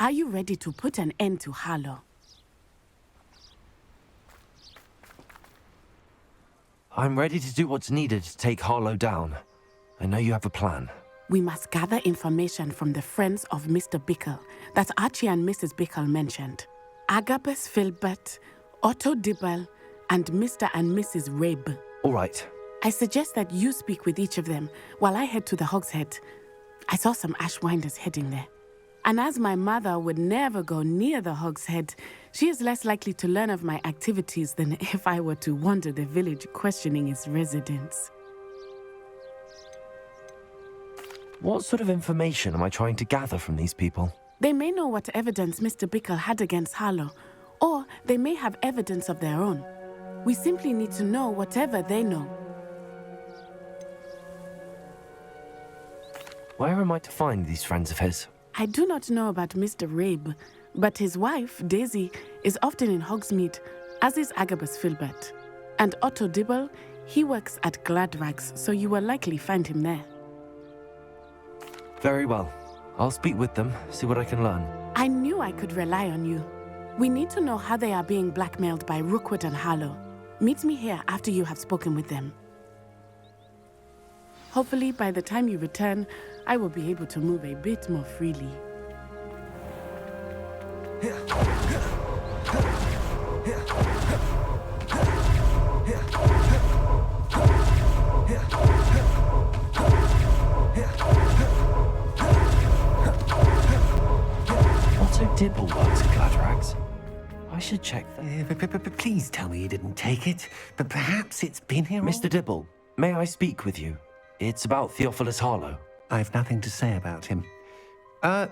Are you ready to put an end to Harlow? I'm ready to do what's needed to take Harlow down. I know you have a plan. We must gather information from the friends of Mr. Bickle that Archie and Mrs. Bickle mentioned. Agabus Filbert, Otto Dibble, and Mr. and Mrs. Rabe. All right. I suggest that you speak with each of them while I head to the Hog's Head. I saw some Ashwinders heading there. And as my mother would never go near the Hog's Head, she is less likely to learn of my activities than if I were to wander the village questioning its residents. What sort of information am I trying to gather from these people? They may know what evidence Mr. Bickle had against Harlow, or they may have evidence of their own. We simply need to know whatever they know. Where am I to find these friends of his? I do not know about Mr. Rabe, but his wife, Daisy, is often in Hogsmeade, as is Agabus Filbert. And Otto Dibble, he works at Gladrags, so you will likely find him there. Very well. I'll speak with them, see what I can learn. I knew I could rely on you. We need to know how they are being blackmailed by Rookwood and Harlow. Meet me here after you have spoken with them. Hopefully, by the time you return, I will be able to move a bit more freely. Otto Dibble works at Gladrags. I should check that. Please tell me you didn't take it. But perhaps it's been here Mr. Dibble, may I speak with you? It's about Theophilus Harlow. I've nothing to say about him.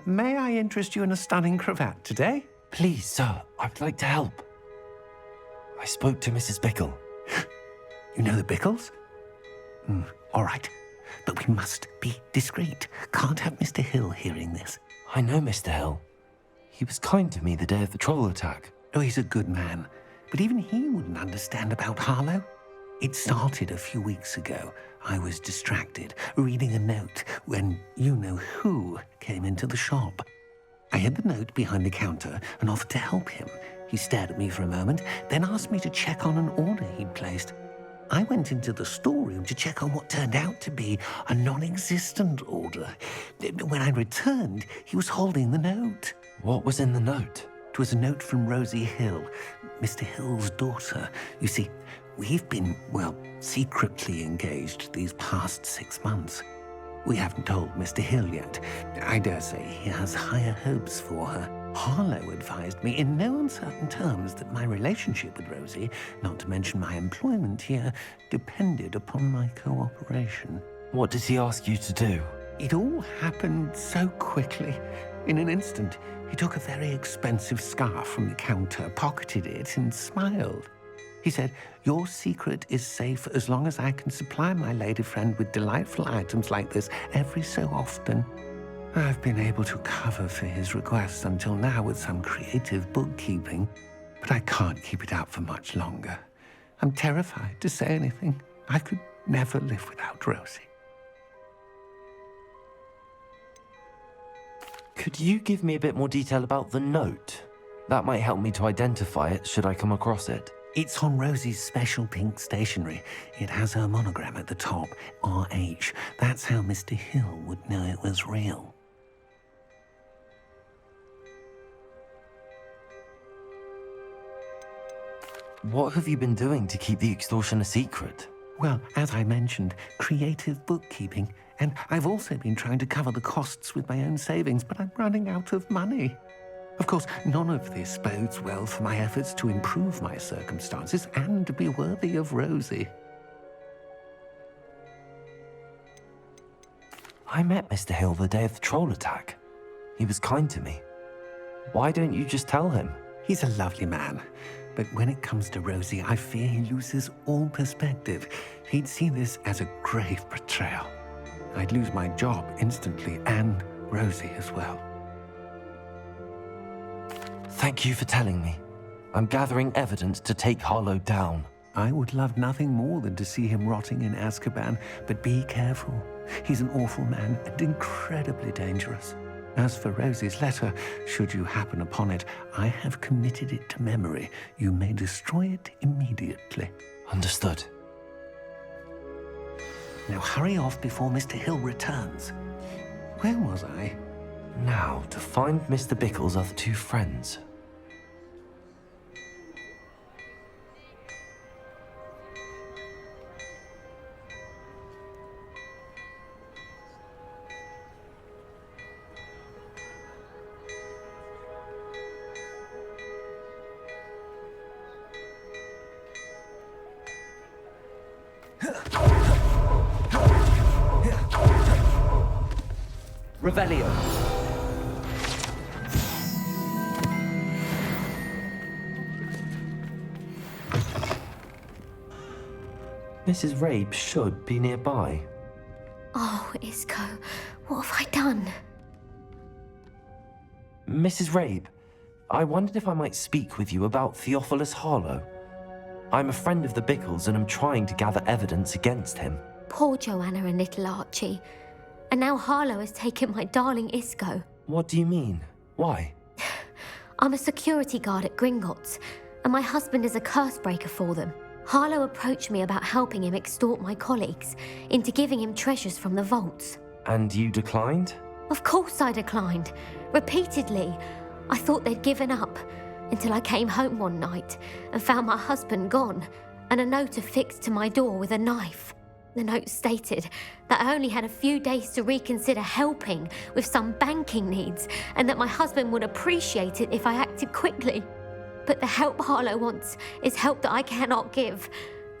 May I interest you in a stunning cravat today? Please, sir, I'd like to help. I spoke to Mrs. Bickle. You know the Bickles? All right. But we must be discreet. Can't have Mr. Hill hearing this. I know Mr. Hill. He was kind to me the day of the troll attack. Oh, he's a good man. But even he wouldn't understand about Harlow. It started a few weeks ago. I was distracted, reading a note, when you-know-who came into the shop. I hid the note behind the counter and offered to help him. He stared at me for a moment, then asked me to check on an order he'd placed. I went into the storeroom to check on what turned out to be a non-existent order. When I returned, he was holding the note. What was in the note? It was a note from Rosie Hill, Mr. Hill's daughter. You see, we've been, secretly engaged these past 6 months. We haven't told Mr. Hill yet. I dare say he has higher hopes for her. Harlow advised me in no uncertain terms that my relationship with Rosie, not to mention my employment here, depended upon my cooperation. What did he ask you to do? It all happened so quickly. In an instant, he took a very expensive scarf from the counter, pocketed it, and smiled. He said, "Your secret is safe as long as I can supply my lady friend with delightful items like this every so often." I've been able to cover for his requests until now with some creative bookkeeping, but I can't keep it up for much longer. I'm terrified to say anything. I could never live without Rosie. Could you give me a bit more detail about the note? That might help me to identify it should I come across it. It's on Rosie's special pink stationery. It has her monogram at the top, RH. That's how Mr. Hill would know it was real. What have you been doing to keep the extortion a secret? Well, as I mentioned, creative bookkeeping. And I've also been trying to cover the costs with my own savings, but I'm running out of money. Of course, none of this bodes well for my efforts to improve my circumstances and to be worthy of Rosie. I met Mr. Hill the day of the troll attack. He was kind to me. Why don't you just tell him? He's a lovely man. But when it comes to Rosie, I fear he loses all perspective. He'd see this as a grave betrayal. I'd lose my job instantly, and Rosie as well. Thank you for telling me. I'm gathering evidence to take Harlow down. I would love nothing more than to see him rotting in Azkaban, but be careful. He's an awful man and incredibly dangerous. As for Rosie's letter, should you happen upon it, I have committed it to memory. You may destroy it immediately. Understood. Now hurry off before Mr. Hill returns. Where was I? Now, to find Mr. Bickle's other two friends. Revelio. Mrs. Rabe should be nearby. Oh, Isco, what have I done? Mrs. Rabe, I wondered if I might speak with you about Theophilus Harlow. I'm a friend of the Bickles and am trying to gather evidence against him. Poor Joanna and little Archie. And now Harlow has taken my darling Isco. What do you mean? Why? I'm a security guard at Gringotts, and my husband is a curse breaker for them. Harlow approached me about helping him extort my colleagues into giving him treasures from the vaults. And you declined? Of course I declined. Repeatedly. I thought they'd given up, until I came home one night and found my husband gone, and a note affixed to my door with a knife. The note stated that I only had a few days to reconsider helping with some banking needs, and that my husband would appreciate it if I acted quickly. But the help Harlow wants is help that I cannot give,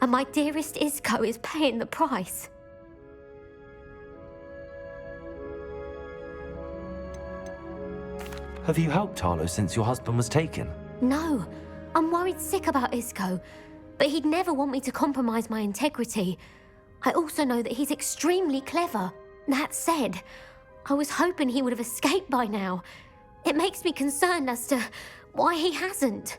and my dearest Isco is paying the price. Have you helped Harlow since your husband was taken? No, I'm worried sick about Isco, but he'd never want me to compromise my integrity. I also know that he's extremely clever. That said, I was hoping he would have escaped by now. It makes me concerned as to why he hasn't.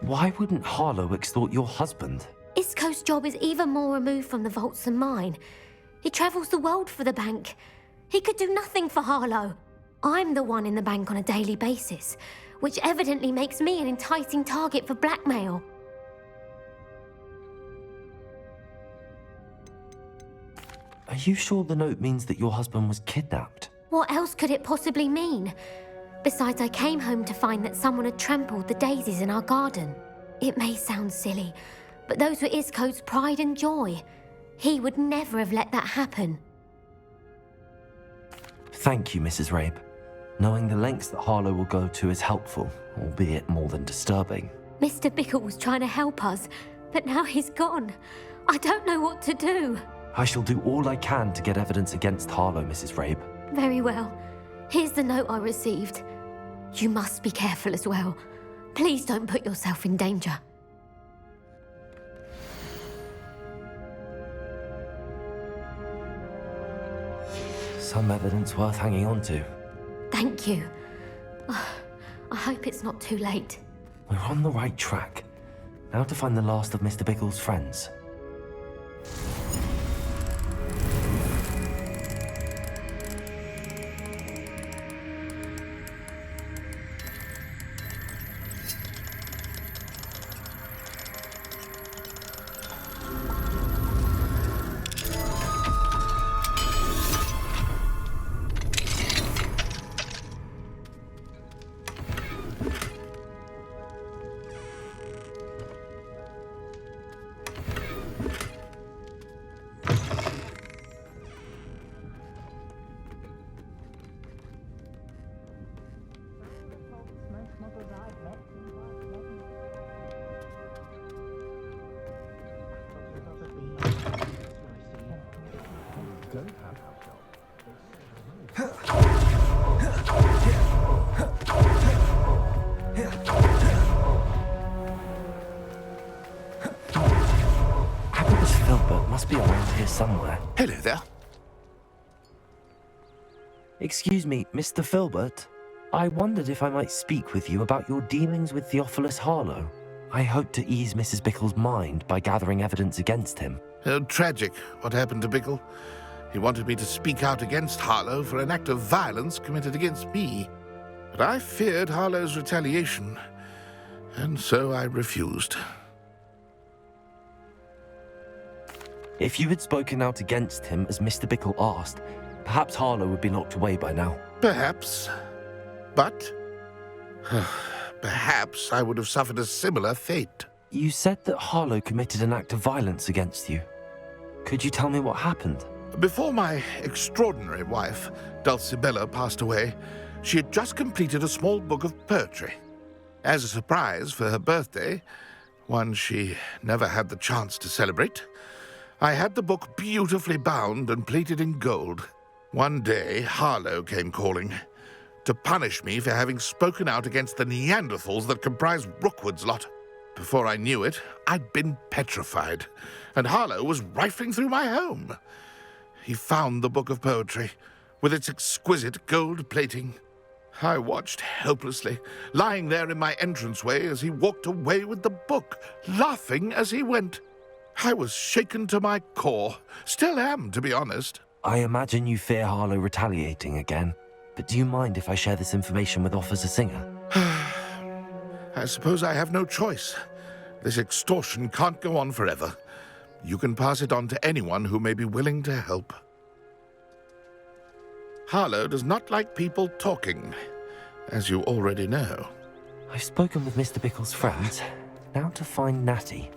Why wouldn't Harlow extort your husband? Isco's job is even more removed from the vaults than mine. He travels the world for the bank. He could do nothing for Harlow. I'm the one in the bank on a daily basis, which evidently makes me an enticing target for blackmail. Are you sure the note means that your husband was kidnapped? What else could it possibly mean? Besides, I came home to find that someone had trampled the daisies in our garden. It may sound silly, but those were Isco's pride and joy. He would never have let that happen. Thank you, Mrs. Rabe. Knowing the lengths that Harlow will go to is helpful, albeit more than disturbing. Mr. Bickle was trying to help us, but now he's gone. I don't know what to do. I shall do all I can to get evidence against Harlow, Mrs. Rabe. Very well. Here's the note I received. You must be careful as well. Please don't put yourself in danger. Some evidence worth hanging on to. Thank you. I hope it's not too late. We're on the right track. Now to find the last of Mr. Bickle's friends. Must be around here somewhere. Hello there. Excuse me, Mr. Filbert. I wondered if I might speak with you about your dealings with Theophilus Harlow. I hope to ease Mrs. Bickle's mind by gathering evidence against him. Tragic, what happened to Bickle. He wanted me to speak out against Harlow for an act of violence committed against me. But I feared Harlow's retaliation, and so I refused. If you had spoken out against him as Mr. Bickle asked, perhaps Harlow would be locked away by now. Perhaps. But perhaps I would have suffered a similar fate. You said that Harlow committed an act of violence against you. Could you tell me what happened? Before my extraordinary wife, Dulcibella, passed away, she had just completed a small book of poetry. As a surprise for her birthday, one she never had the chance to celebrate, I had the book beautifully bound and plated in gold. One day, Harlow came calling to punish me for having spoken out against the Neanderthals that comprised Rookwood's lot. Before I knew it, I'd been petrified, and Harlow was rifling through my home. He found the book of poetry, with its exquisite gold plating. I watched helplessly, lying there in my entranceway as he walked away with the book, laughing as he went. I was shaken to my core. Still am, to be honest. I imagine you fear Harlow retaliating again, but do you mind if I share this information with Officer Singer? I suppose I have no choice. This extortion can't go on forever. You can pass it on to anyone who may be willing to help. Harlow does not like people talking, as you already know. I've spoken with Mr. Bickle's friends. Now to find Natty.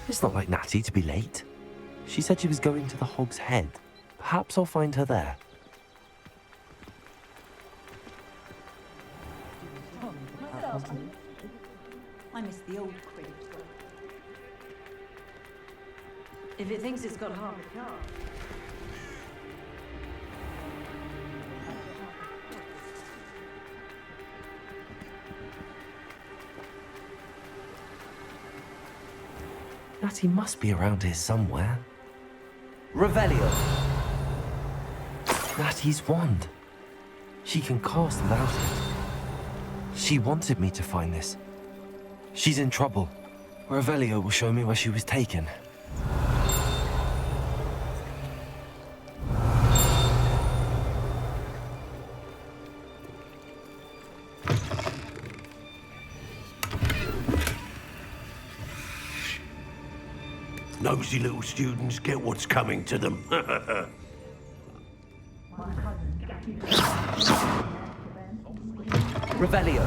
It's not like Natty to be late. She said she was going to the Hog's Head. Perhaps I'll find her there. I miss the old cricket. If it thinks it's got half a car. Natty must be around here somewhere. Revelio! Natty's wand. She can cast without it. She wanted me to find this. She's in trouble. Revelio will show me where she was taken. Nosy little students get what's coming to them. Revelio!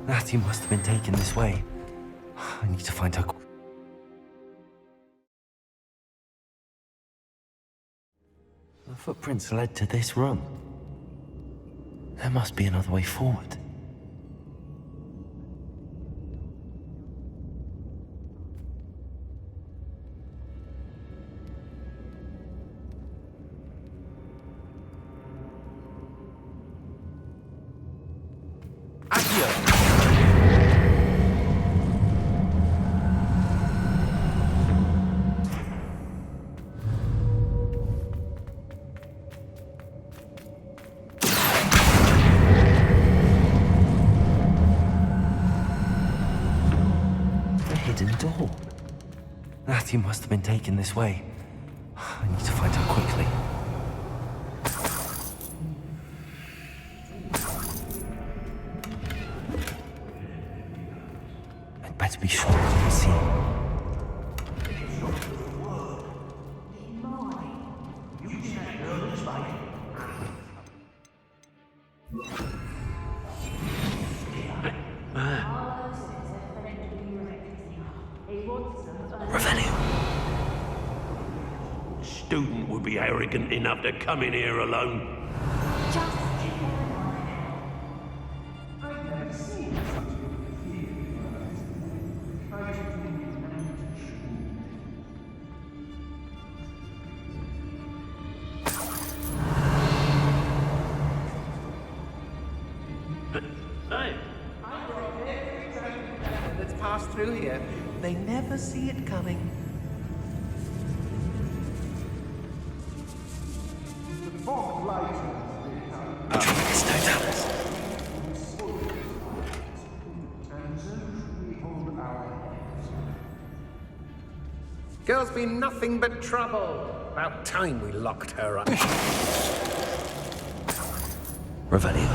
Natty must have been taken this way. I need to find her. The footprints led to this room. There must be another way forward. Hidden door. Natty must have been taken this way. I need to find her quickly. I'd better be sure I can see. student would be arrogant enough to come in here alone. Hey, That's passed through here. They never see it coming. Girl's been nothing but trouble. About time we locked her up. Revelio.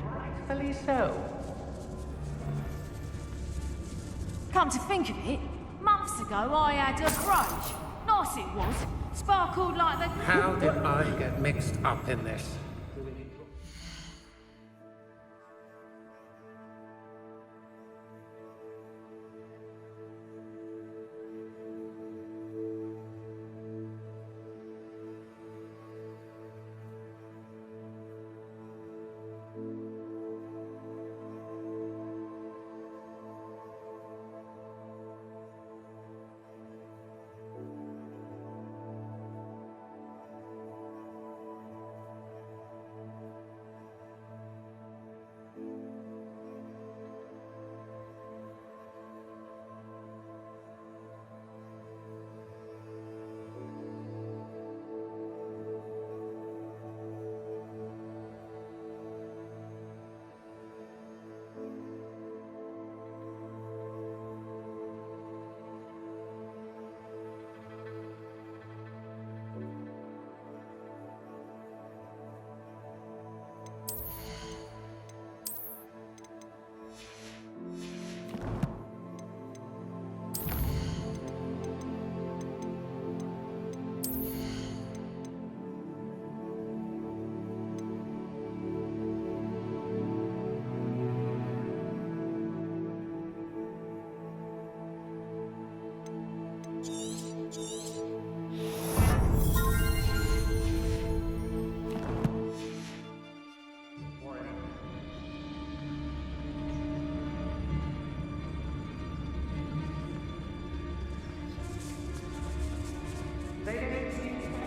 Rightfully so. Come to think of it, months ago I had a brooch. Nice it was. Sparkled like the... How did I get mixed up in this?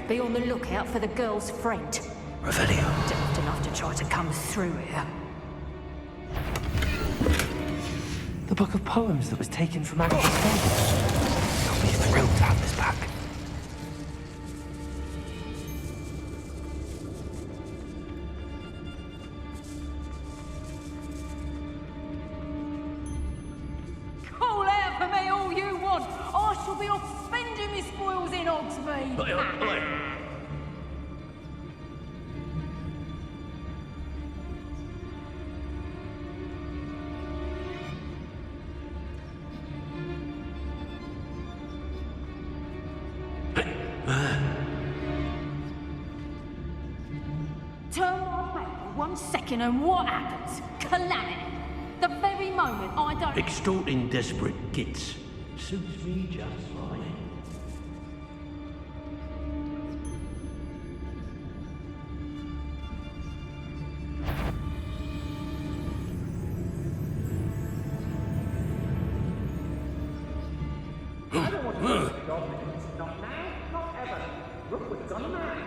Be on the lookout for the girl's friend. Revelio. Daft enough to try to come through here. The book of poems that was taken from Agatha's fable. I'll be thrilled to have this back. Call out for me all you want. I shall be off spending my spoils in Hogsmeade. Turn my back for 1 second and what happens? Calamity. The very moment I don't... extorting desperate gits. Suits me just fine. I don't want to lose the dominance. Not now, not ever. Rookwood's on a mind.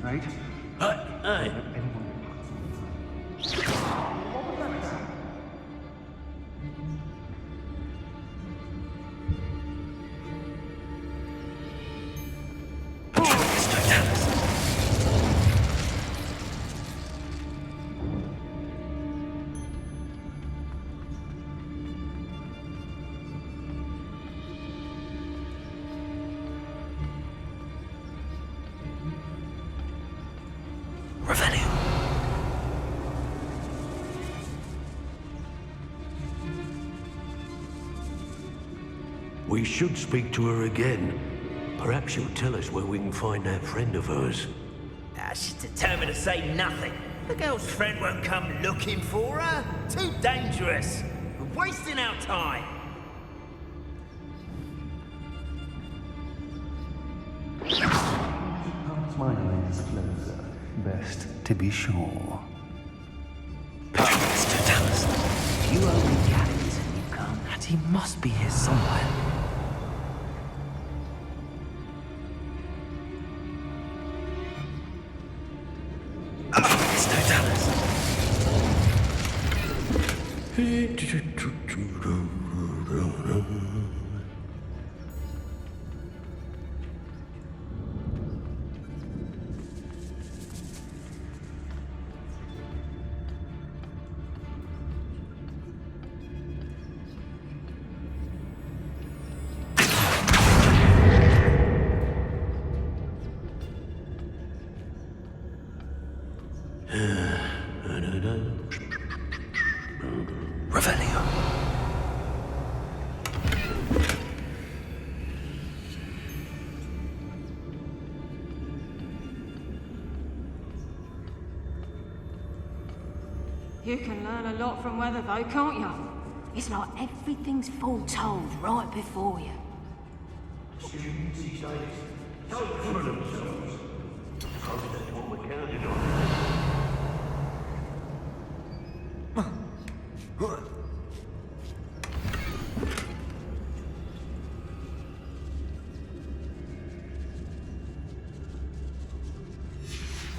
Right? Hey. Revelio. We should speak to her again. Perhaps she'll tell us where we can find that friend of hers. She's determined to say nothing. The girl's friend won't come looking for her. Too dangerous. We're wasting our time. My lens closer. Best to be sure. Please don't tell us. If you only get it, you can't. And he must be here somewhere. Please don't tell us. Revelio. You can learn a lot from weather, though, can't you? It's like everything's foretold right before you.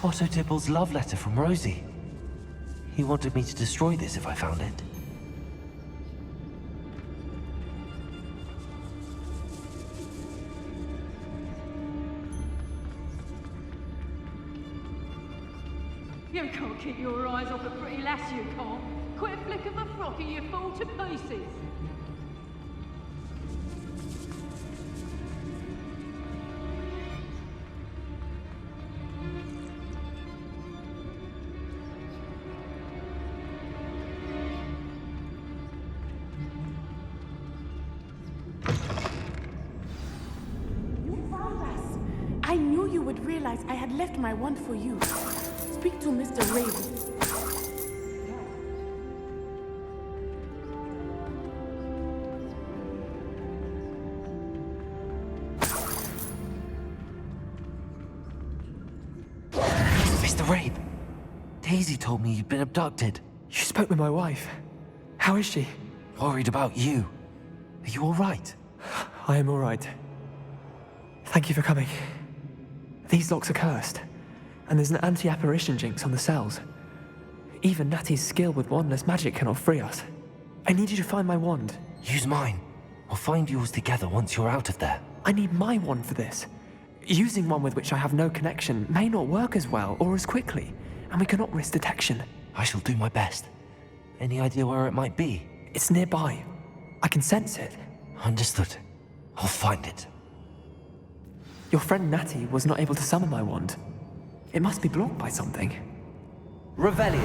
Otto Dibble's love letter from Rosie. He wanted me to destroy this if I found it. You can't keep your eyes off a pretty lass, you can't. Quit a flick of a frock and you fall to pieces. I knew you would realize I had left my wand for you. Speak to Mr. Raven. Mr. Rabe, Daisy told me you'd been abducted. You spoke with my wife. How is she? Worried about you. Are you all right? I am all right. Thank you for coming. These locks are cursed, and there's an anti-apparition jinx on the cells. Even Natty's skill with wandless magic cannot free us. I need you to find my wand. Use mine. We'll find yours together once you're out of there. I need my wand for this. Using one with which I have no connection may not work as well or as quickly, and we cannot risk detection. I shall do my best. Any idea where it might be? It's nearby. I can sense it. Understood. I'll find it. Your friend Natty was not able to summon my wand. It must be blocked by something. Revelio.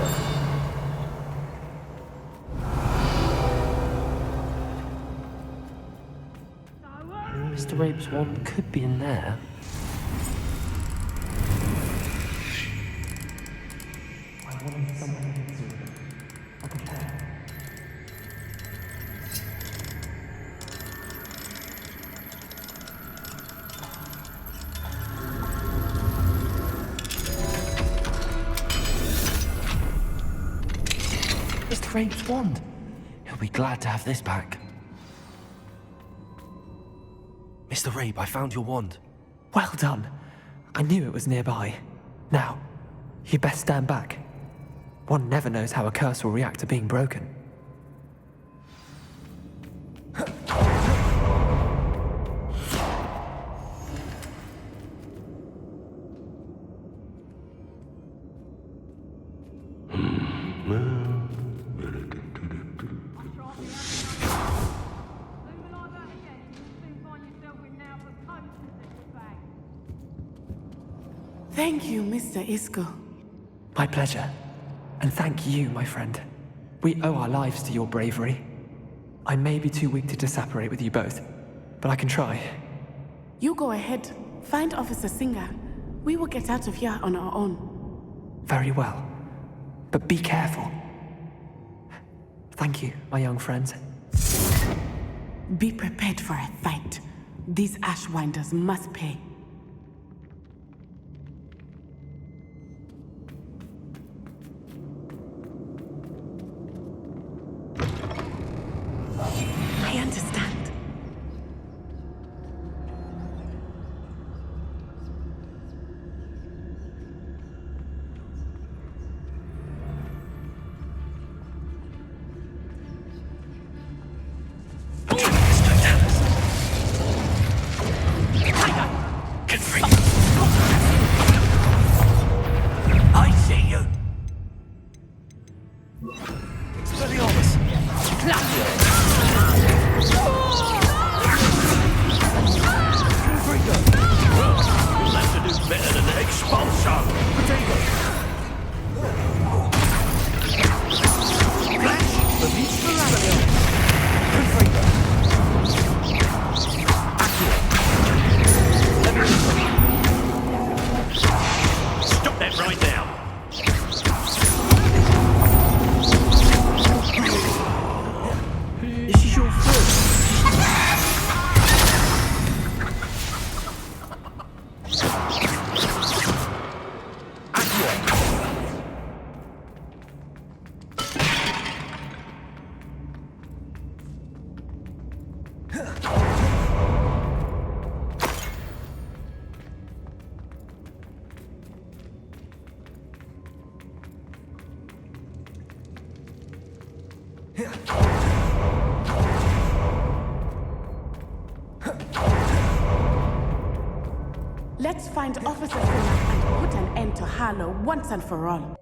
Mr. Rabe's wand could be in there. I wanted someone to do it. I can tell. Mr. Rabe's wand. He'll be glad to have this back. Mr. Rabe, I found your wand. Well done. I knew it was nearby. Now, you best stand back. One never knows how a curse will react to being broken. Thank you, Mr. Isco. My pleasure. And thank you, my friend. We owe our lives to your bravery. I may be too weak to disapparate with you both, but I can try. You go ahead. Find Officer Singer. We will get out of here on our own. Very well. But be careful. Thank you, my young friends. Be prepared for a fight. These Ashwinders must pay. I understand. I see you. You'll have to do better than the expulsion. Flash, release the Stop that right now. This is your first. Let's find Officer Singer and put an end to Harlow once and for all.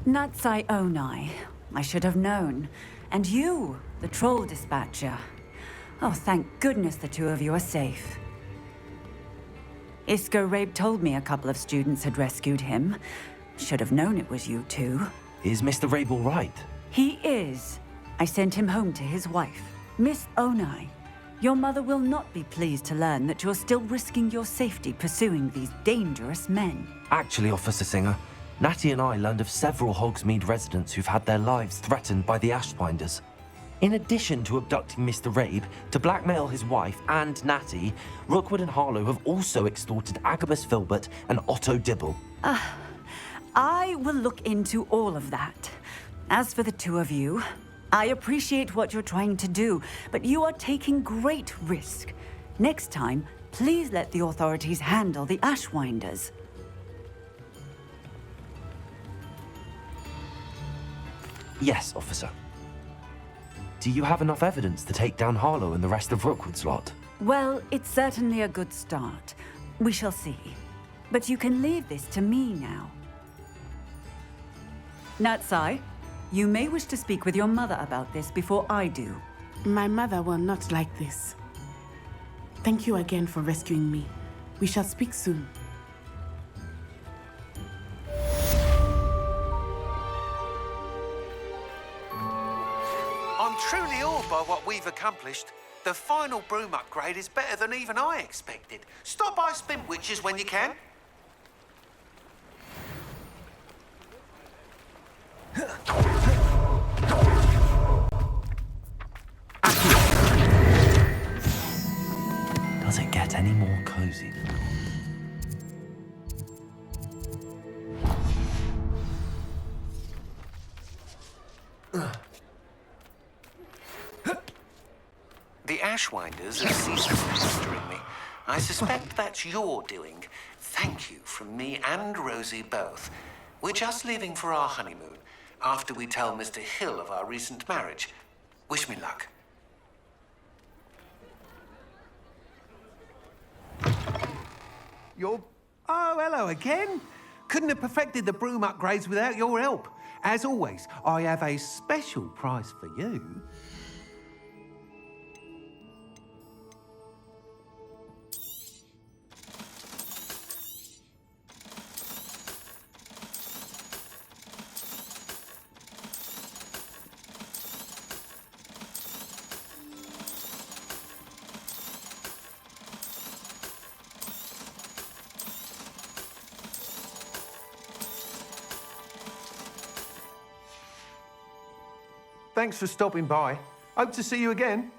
Natsai Onai. I should have known. And you, the troll dispatcher. Oh, thank goodness the two of you are safe. Isco Rabe told me a couple of students had rescued him. Should have known it was you two. Is Mr. Rabe all right? He is. I sent him home to his wife. Miss Onai, your mother will not be pleased to learn that you're still risking your safety pursuing these dangerous men. Actually, Officer Singer, Natty and I learned of several Hogsmeade residents who've had their lives threatened by the Ashwinders. In addition to abducting Mr. Rabe to blackmail his wife and Natty, Rookwood and Harlow have also extorted Agabus Filbert and Otto Dibble. I will look into all of that. As for the two of you, I appreciate what you're trying to do, but you are taking great risk. Next time, please let the authorities handle the Ashwinders. Yes, officer. Do you have enough evidence to take down Harlow and the rest of Rookwood's lot? Well, it's certainly a good start. We shall see. But you can leave this to me now. Natsai, you may wish to speak with your mother about this before I do. My mother will not like this. Thank you again for rescuing me. We shall speak soon. I'm truly awed by what we've accomplished. The final broom upgrade is better than even I expected. Stop by Spintwitches when you can. Does it get any more cozy? The Ashwinders have ceased pestering me. I suspect that's your doing. Thank you from me and Rosie both. We're just leaving for our honeymoon, after we tell Mr. Hill of our recent marriage. Wish me luck. Oh, hello again. Couldn't have perfected the broom upgrades without your help. As always, I have a special prize for you. Thanks for stopping by. Hope to see you again.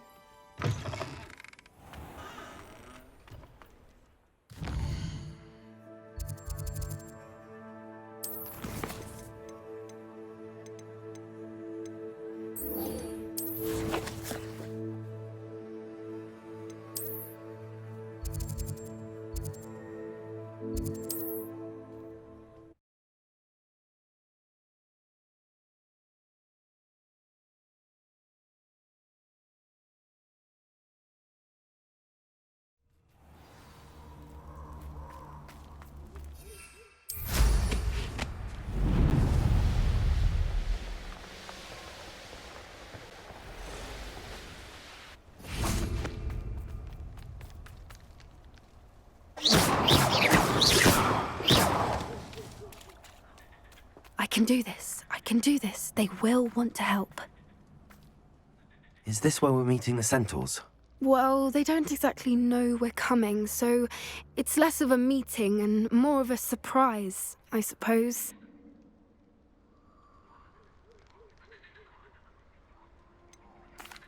I can do this. I can do this. They will want to help. Is this where we're meeting the centaurs? Well, they don't exactly know we're coming, so it's less of a meeting and more of a surprise, I suppose.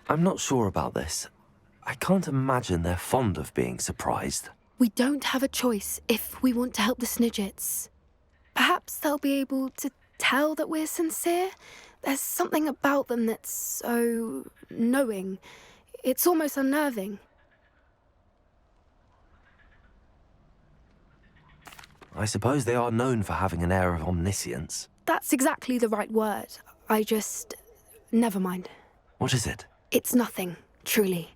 I'm not sure about this. I can't imagine they're fond of being surprised. We don't have a choice if we want to help the Snidgets. Perhaps they'll be able to tell that we're sincere. There's something about them that's so knowing. It's almost unnerving. I suppose they are known for having an air of omniscience. That's exactly the right word. Never mind. What is it? It's nothing, truly.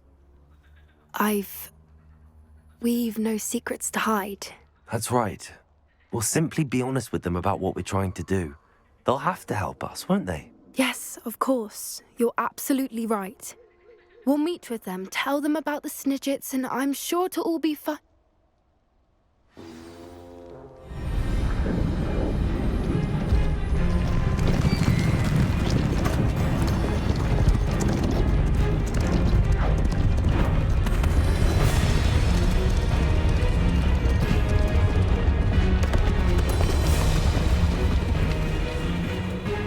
We've no secrets to hide. That's right. We'll simply be honest with them about what we're trying to do. They'll have to help us, won't they? Yes, of course. You're absolutely right. We'll meet with them, tell them about the Snidgets, and I'm sure to all be fine.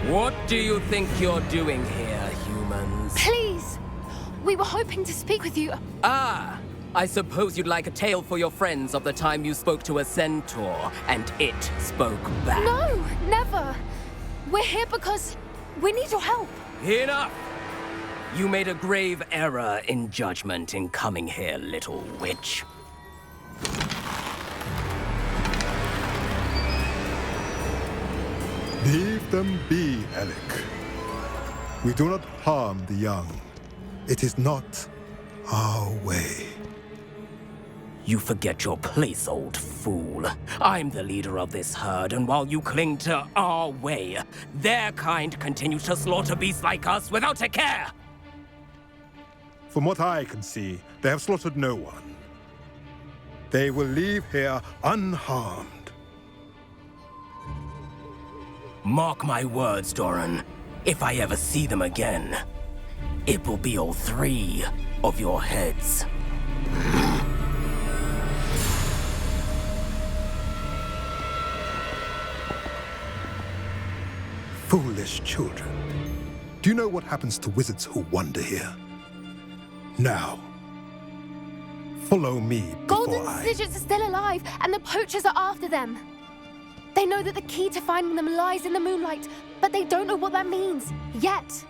What do you think you're doing here, humans? Please! We were hoping to speak with you. Ah! I suppose you'd like a tale for your friends of the time you spoke to a centaur, and it spoke back. No! Never! We're here because we need your help. Enough! You made a grave error in judgment in coming here, little witch. Leave them be, Alec. We do not harm the young. It is not our way. You forget your place, old fool. I'm the leader of this herd, and while you cling to our way, their kind continue to slaughter beasts like us without a care! From what I can see, they have slaughtered no one. They will leave here unharmed. Mark my words, Doran. If I ever see them again, it will be all 3 of your heads. Foolish children. Do you know what happens to wizards who wander here? Now, follow me before Golden Snidgets are still alive, and the poachers are after them. They know that the key to finding them lies in the moonlight, but they don't know what that means, yet.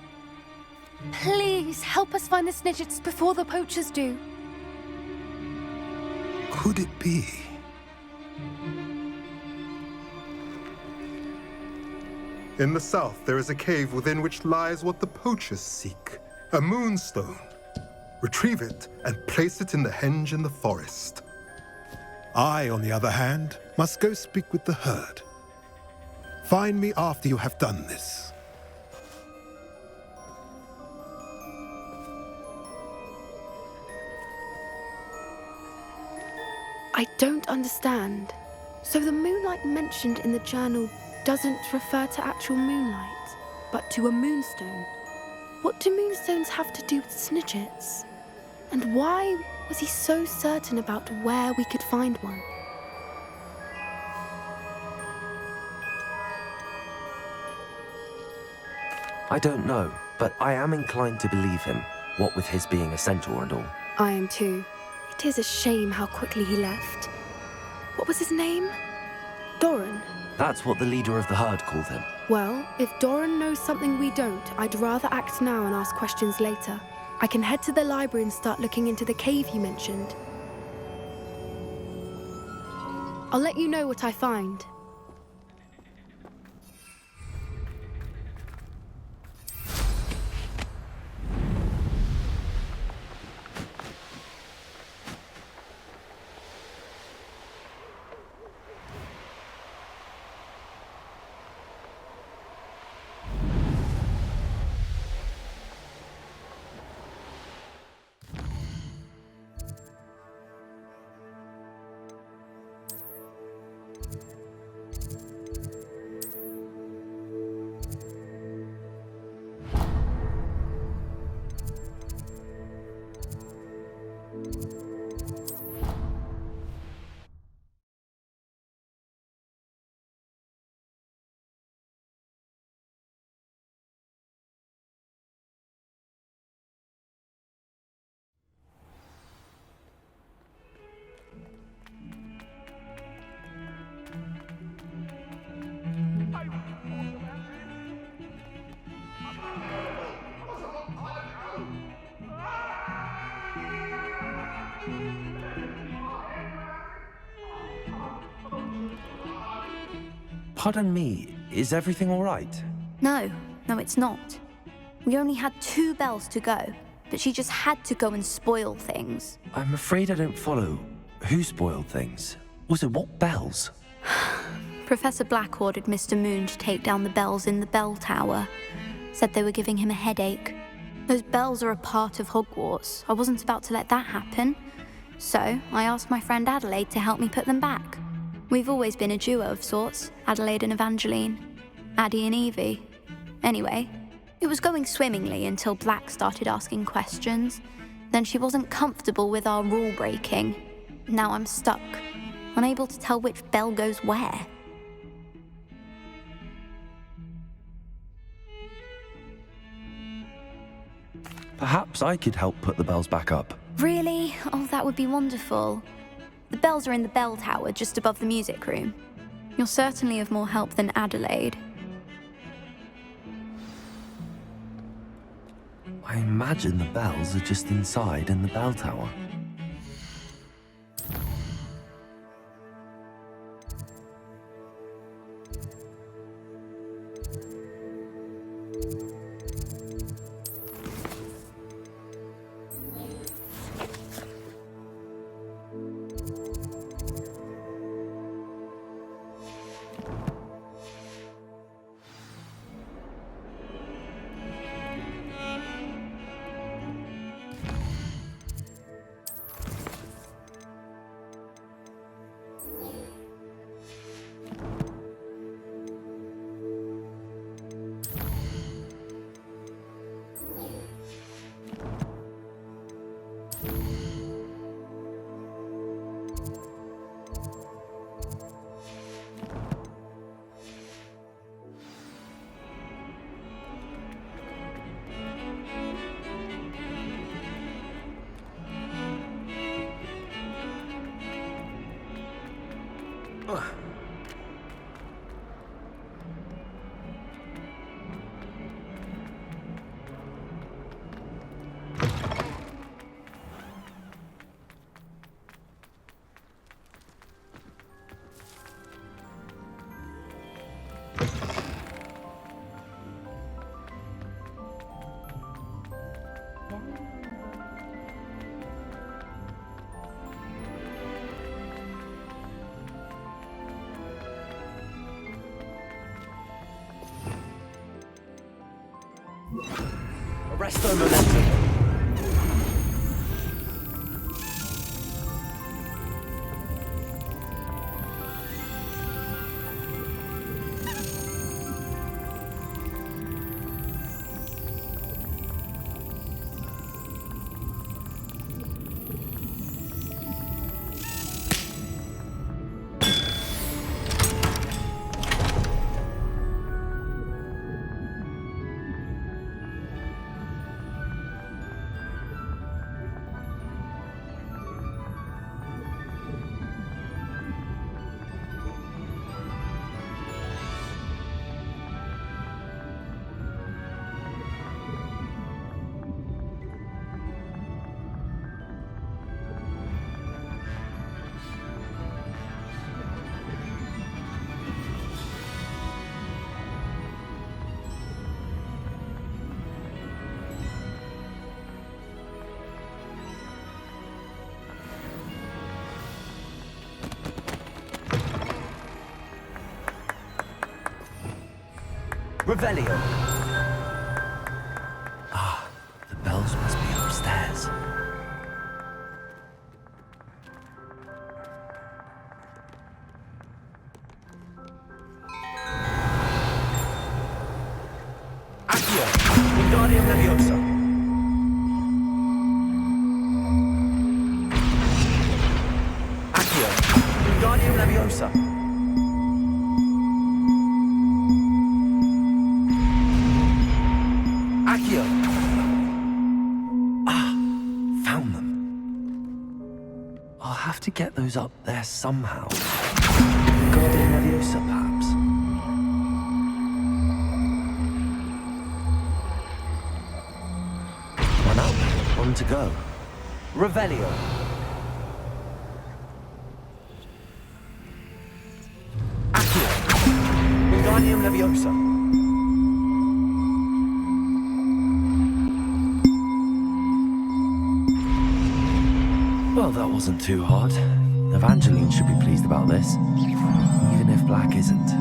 Please, help us find the Snidgets before the poachers do. Could it be? In the south, there is a cave within which lies what the poachers seek. A moonstone. Retrieve it and place it in the henge in the forest. I, on the other hand, must go speak with the herd. Find me after you have done this. I don't understand. So the moonlight mentioned in the journal doesn't refer to actual moonlight, but to a moonstone. What do moonstones have to do with Snidgets? And why was he so certain about where we could find one? I don't know. but I am inclined to believe him, what with his being a centaur and all. I am too. It is a shame how quickly he left. What was his name? Doran? That's what the leader of the herd called him. Well, if Doran knows something we don't, I'd rather act now and ask questions later. I can head to the library and start looking into the cave you mentioned. I'll let you know what I find. Pardon me, is everything all right? No, it's not. We only had 2 bells to go, but she just had to go and spoil things. I'm afraid I don't follow. Who spoiled things? Also, what bells? Professor Black ordered Mr. Moon to take down the bells in the bell tower. Said they were giving him a headache. Those bells are a part of Hogwarts. I wasn't about to let that happen. So, I asked my friend Adelaide to help me put them back. We've always been a duo of sorts, Adelaide and Evangeline. Addie and Evie. Anyway, it was going swimmingly until Black started asking questions. Then she wasn't comfortable with our rule breaking. Now I'm stuck, unable to tell which bell goes where. Perhaps I could help put the bells back up. Really? Oh, that would be wonderful. The bells are in the bell tower just above the music room. You're certainly of more help than Adelaide. I imagine the bells are just inside in the bell tower. Arresto momentum. Revelio. Ah, the bells must be upstairs. Accio, Wingardium Leviosa. Accio, Wingardium Leviosa. Accio. Ah, found them. I'll have to get those up there somehow. Wingardium Leviosa, perhaps. One up, one to go. Revelio. Accio. Wingardium Leviosa. Well, that wasn't too hard. Evangeline should be pleased about this, even if Black isn't.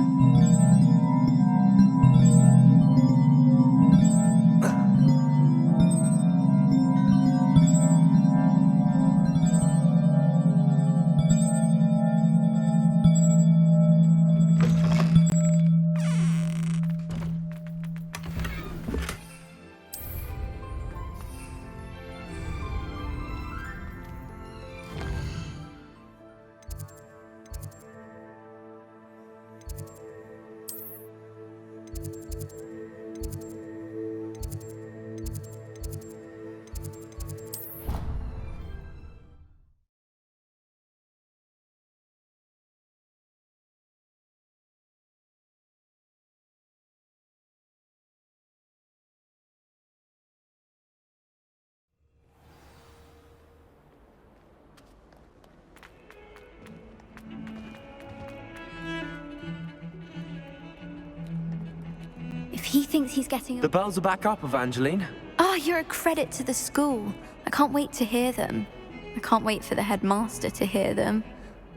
If he thinks he's getting... The bells are back up, Evangeline. Oh, you're a credit to the school. I can't wait to hear them. I can't wait for the headmaster to hear them.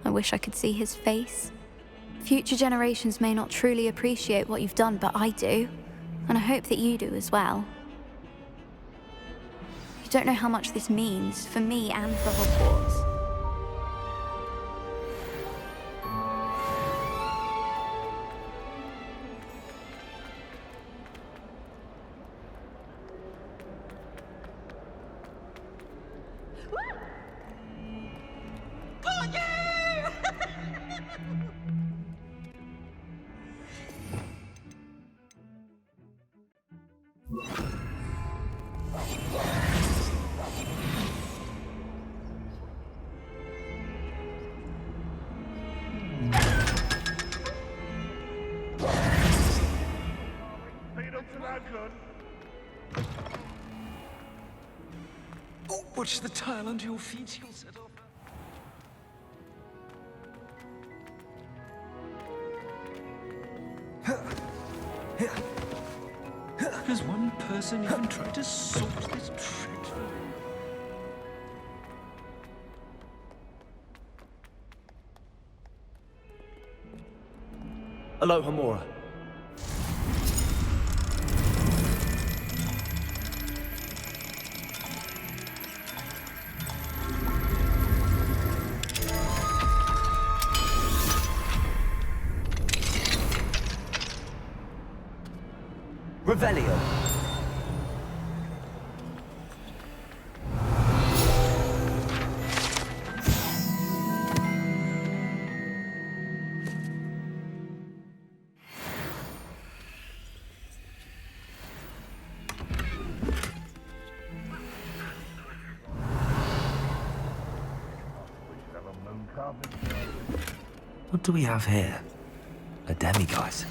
I wish I could see his face. Future generations may not truly appreciate what you've done, but I do. And I hope that you do as well. You don't know how much this means for me and for Hogwarts. Oh, watch the tile under your feet, you'll set off. Has one person even tried to sort this dreadful... Aloha, Mora. Revelio. What do we have here? A demiguise.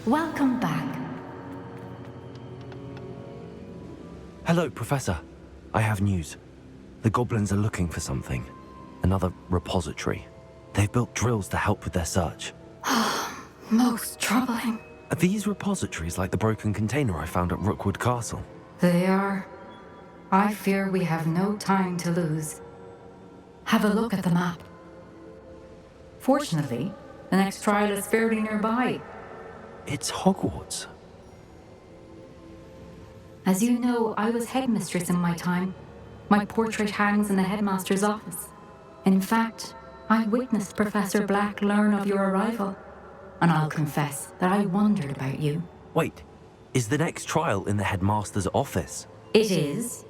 Welcome back. Hello, Professor. I have news. The goblins are looking for something. Another repository. They've built drills to help with their search. Most troubling. Are these repositories like the broken container I found at Rookwood Castle? They are. I fear we have no time to lose. Have a look at the map. Fortunately, the next trial is fairly nearby. It's Hogwarts. As you know, I was headmistress in my time. My portrait hangs in the headmaster's office. In fact, I witnessed Professor Black learn of your arrival. And I'll confess that I wondered about you. Wait, is the next trial in the headmaster's office? It is.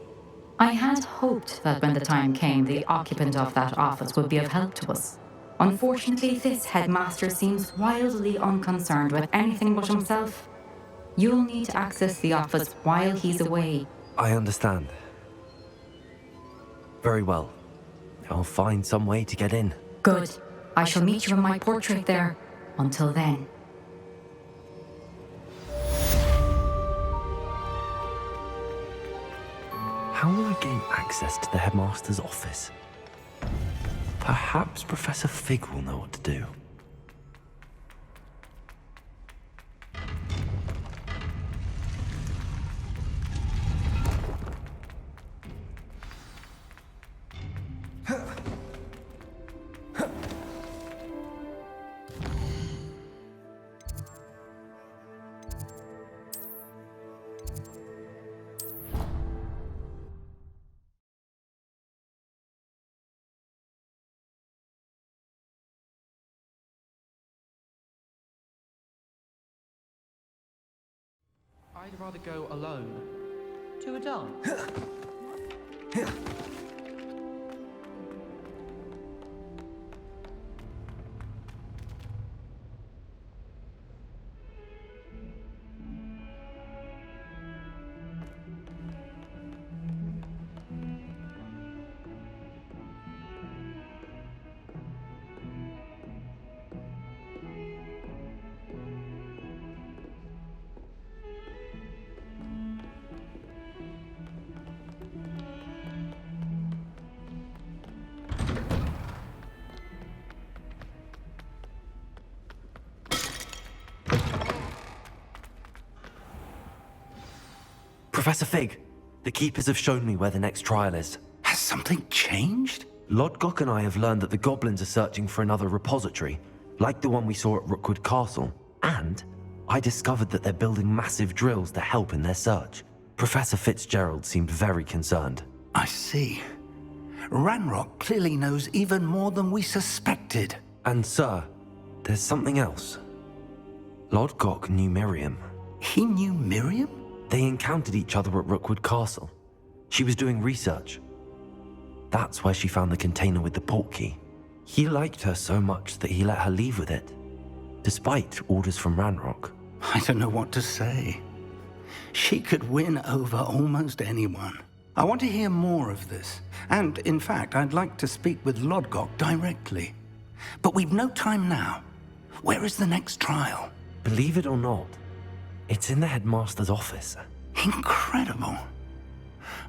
I had hoped that when the time came, the occupant of that office would be of help to us. Unfortunately, this headmaster seems wildly unconcerned with anything but himself. You'll need to access the office while he's away. I understand. Very well. I'll find some way to get in. Good. I shall meet you in my portrait there. Until then. How will I gain access to the headmaster's office? Perhaps Professor Fig will know what to do. I'd rather go alone. To a dance? Professor Fig, the Keepers have shown me where the next trial is. Has something changed? Lodgok and I have learned that the goblins are searching for another repository, like the one we saw at Rookwood Castle. And I discovered that they're building massive drills to help in their search. Professor Fitzgerald seemed very concerned. I see. Ranrok clearly knows even more than we suspected. And sir, there's something else. Lodgok knew Miriam. He knew Miriam? They encountered each other at Rookwood Castle. She was doing research. That's where she found the container with the portkey. He liked her so much that he let her leave with it, despite orders from Ranrok. I don't know what to say. She could win over almost anyone. I want to hear more of this. And, in fact, I'd like to speak with Lodgok directly. But we've no time now. Where is the next trial? Believe it or not, it's in the headmaster's office. Incredible.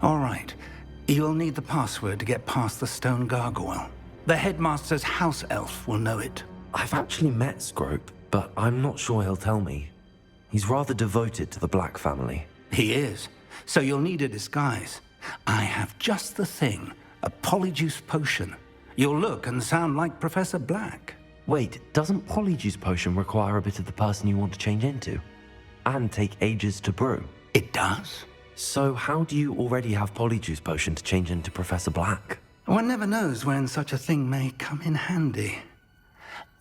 All right. You'll need the password to get past the stone gargoyle. The headmaster's house elf will know it. I've actually met Scrope, but I'm not sure he'll tell me. He's rather devoted to the Black family. He is. So you'll need a disguise. I have just the thing. A polyjuice potion. You'll look and sound like Professor Black. Wait, doesn't polyjuice potion require a bit of the person you want to change into? And take ages to brew? It does. So how do you already have polyjuice potion to change into Professor Black? One never knows when such a thing may come in handy.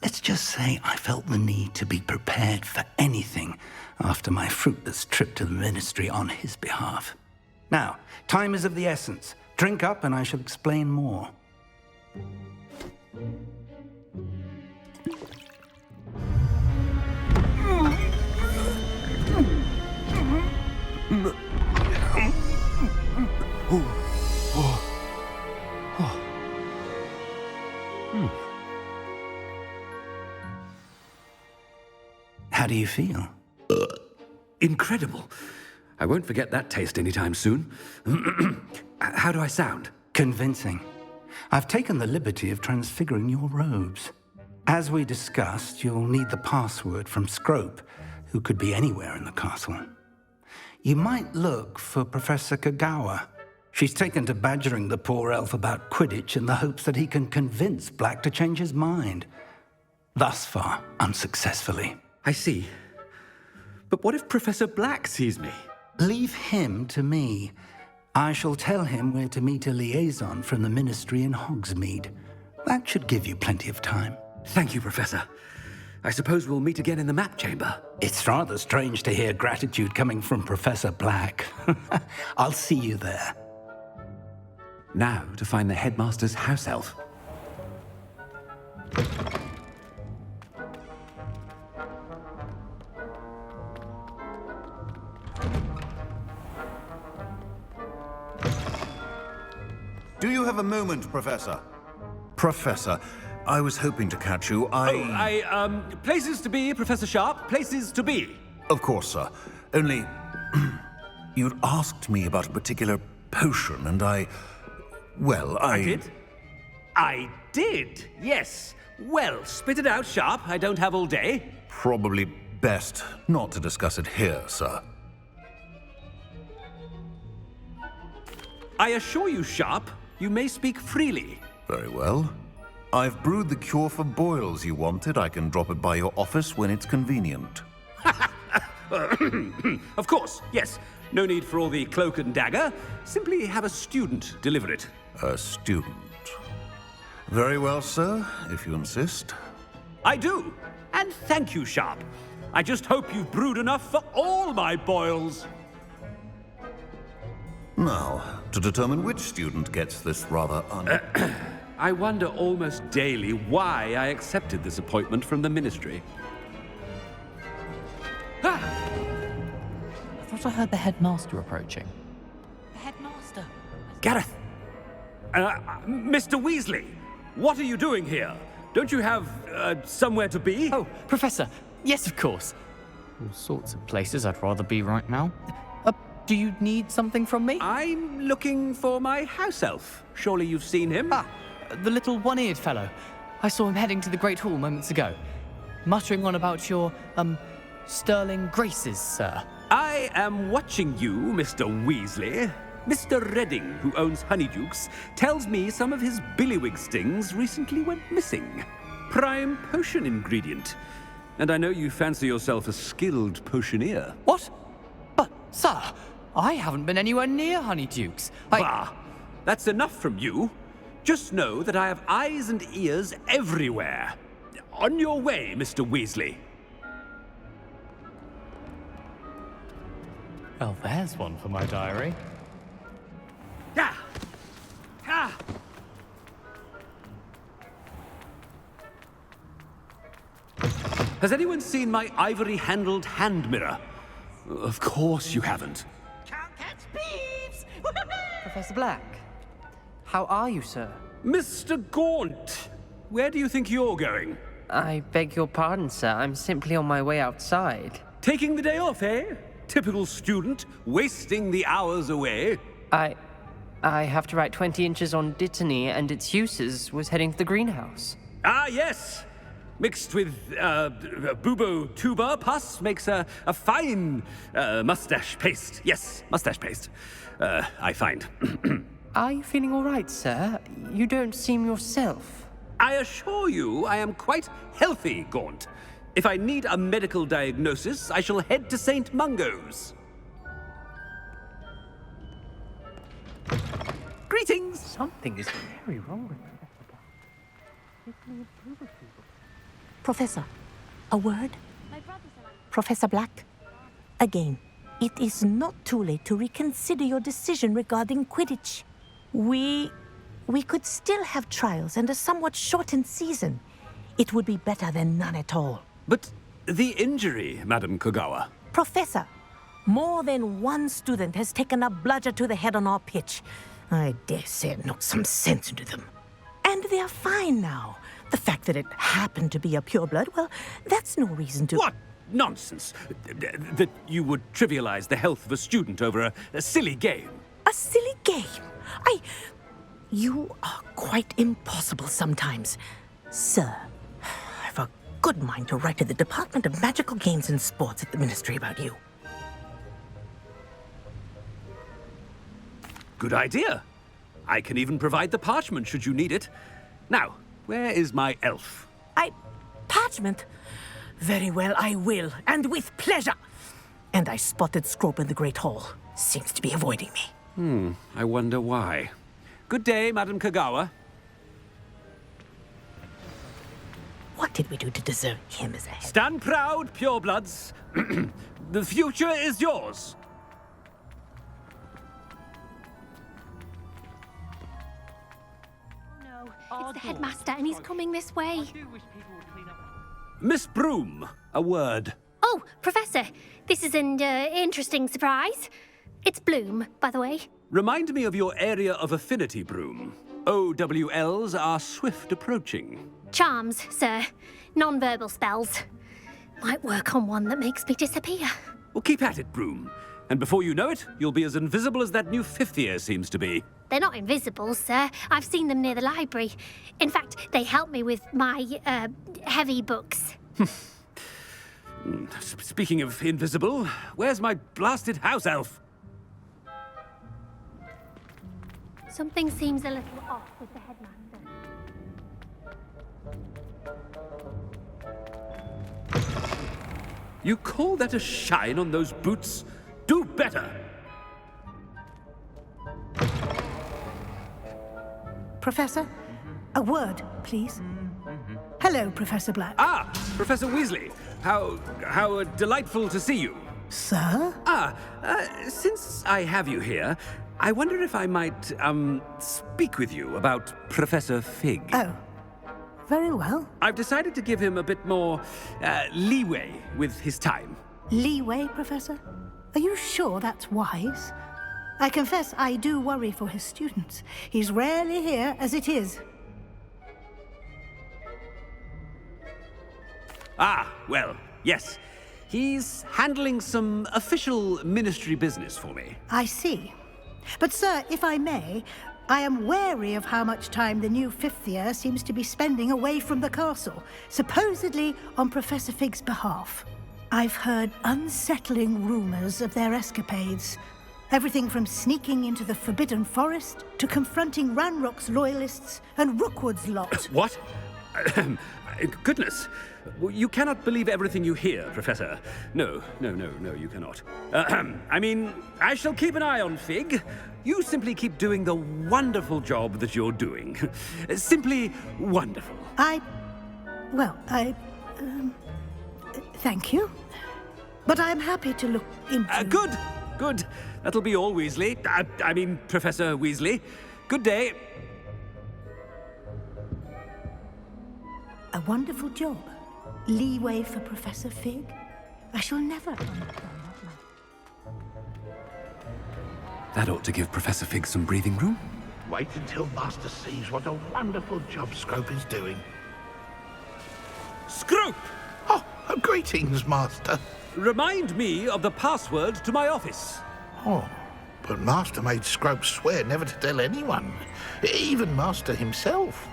Let's just say I felt the need to be prepared for anything after my fruitless trip to the ministry on his behalf. Now, time is of the essence. Drink up and I shall explain more. do you feel? Incredible. I won't forget that taste anytime soon. How do I sound? Convincing. I've taken the liberty of transfiguring your robes. As we discussed, you'll need the password from Scrope, who could be anywhere in the castle. You might look for Professor Kagawa. She's taken to badgering the poor elf about Quidditch in the hopes that he can convince Black to change his mind. Thus far, unsuccessfully. I see. But what if Professor Black sees me? Leave him to me. I shall tell him where to meet a liaison from the Ministry in Hogsmeade. That should give you plenty of time. Thank you, Professor. I suppose we'll meet again in the map chamber. It's rather strange to hear gratitude coming from Professor Black. I'll see you there. Now to find the headmaster's house elf. Do you have a moment, Professor? Professor, I was hoping to catch you. Places to be, Professor Sharp. Places to be. Of course, sir. Only, you'd asked me about a particular potion, and I did? I did, yes. Well, spit it out, Sharp. I don't have all day. Probably best not to discuss it here, sir. I assure you, Sharp, you may speak freely. Very well. I've brewed the cure for boils you wanted. I can drop it by your office when it's convenient. Of course, yes. No need for all the cloak and dagger. Simply have a student deliver it. A student. Very well, sir, if you insist. I do. And thank you, Sharp. I just hope you've brewed enough for all my boils. Now, to determine which student gets this rather I wonder almost daily why I accepted this appointment from the Ministry. I thought I heard the headmaster approaching. The headmaster. Gareth! Mr. Weasley, what are you doing here? Don't you have somewhere to be? Oh, Professor, yes, of course. All sorts of places I'd rather be right now. Do you need something from me? I'm looking for my house elf. Surely you've seen him? Ah, the little one-eared fellow. I saw him heading to the Great Hall moments ago, muttering on about your, sterling graces, sir. I am watching you, Mr. Weasley. Mr. Redding, who owns Honeydukes, tells me some of his billywig stings recently went missing. Prime potion ingredient. And I know you fancy yourself a skilled potioneer. What? But, sir, I haven't been anywhere near Honeydukes. Bah! That's enough from you. Just know that I have eyes and ears everywhere. On your way, Mr. Weasley. Well, there's one for my diary. Yeah. Ah. Has anyone seen my ivory-handled hand mirror? Of course you haven't. Can't catch thieves! Professor Black, how are you, sir? Mr. Gaunt, where do you think you're going? I beg your pardon, sir. I'm simply on my way outside. Taking the day off, eh? Typical student, wasting the hours away. I have to write 20 inches on Dittany and its uses. Was heading to the greenhouse. Ah, yes. Mixed with bubo tuber pus makes a fine mustache paste. Yes, mustache paste. I find. Are you feeling all right, sir? You don't seem yourself. I assure you I am quite healthy, Gaunt. If I need a medical diagnosis, I shall head to St. Mungo's. Greetings! Something is very wrong with Professor, a word? Professor Black, again, it is not too late to reconsider your decision regarding Quidditch. We could still have trials and a somewhat shortened season. It would be better than none at all. But the injury, Madam Kogawa. Professor, more than one student has taken a bludger to the head on our pitch. I dare say it knocked some sense into them. And they're fine now. The fact that it happened to be a pureblood, well, that's no reason to... What? nonsense. That you would trivialize the health of a student over a silly game. A silly game? You are quite impossible sometimes. Sir, I've a good mind to write to the Department of Magical Games and Sports at the Ministry about you. Good idea. I can even provide the parchment should you need it. Now, where is my elf? Parchment? Very well, I will, and with pleasure. And I spotted Scrope in the Great Hall. Seems to be avoiding me. I wonder why. Good day, Madam Kagawa. What did we do to deserve him as a head? Stand proud, purebloods. The future is yours. It's the headmaster, and he's coming this way. Miss Broom, a word. Oh, Professor, this is an interesting surprise. It's Bloom, by the way. Remind me of your area of affinity, Broom. OWLs are swift approaching. Charms, sir. Non-verbal spells. Might work on one that makes me disappear. Well, keep at it, Broom. And before you know it, you'll be as invisible as that new fifth year seems to be. They're not invisible, sir. I've seen them near the library. In fact, they help me with my, heavy books. Speaking of invisible, where's my blasted house elf? Something seems a little off with the headmaster. You call that a shine on those boots? Do better! Professor, a word, please. Hello, Professor Black. Ah, Professor Weasley. How delightful to see you. Sir? Since I have you here, I wonder if I might, speak with you about Professor Fig. Oh, very well. I've decided to give him a bit more, leeway with his time. Leeway, Professor? Are you sure that's wise? I confess I do worry for his students. He's rarely here as it is. Ah, well, yes. He's handling some official ministry business for me. I see. But, sir, if I may, I am wary of how much time the new fifth year seems to be spending away from the castle, supposedly on Professor Fig's behalf. I've heard unsettling rumors of their escapades. Everything from sneaking into the Forbidden Forest to confronting Ranrok's loyalists and Rookwood's lot. What? Goodness. You cannot believe everything you hear, Professor. No, you cannot. I mean, I shall keep an eye on Fig. You simply keep doing the wonderful job that you're doing. Simply wonderful. Thank you. But I'm happy to look into... Good. That'll be all, Weasley. I mean, Professor Weasley. Good day. A wonderful job. Leeway for Professor Fig. I shall never understand that. That ought to give Professor Fig some breathing room. Wait until Master sees what a wonderful job Scrope is doing. Scrope! Oh, greetings, Master. Remind me of the password to my office. Oh, but Master made Scrope swear never to tell anyone, even Master himself.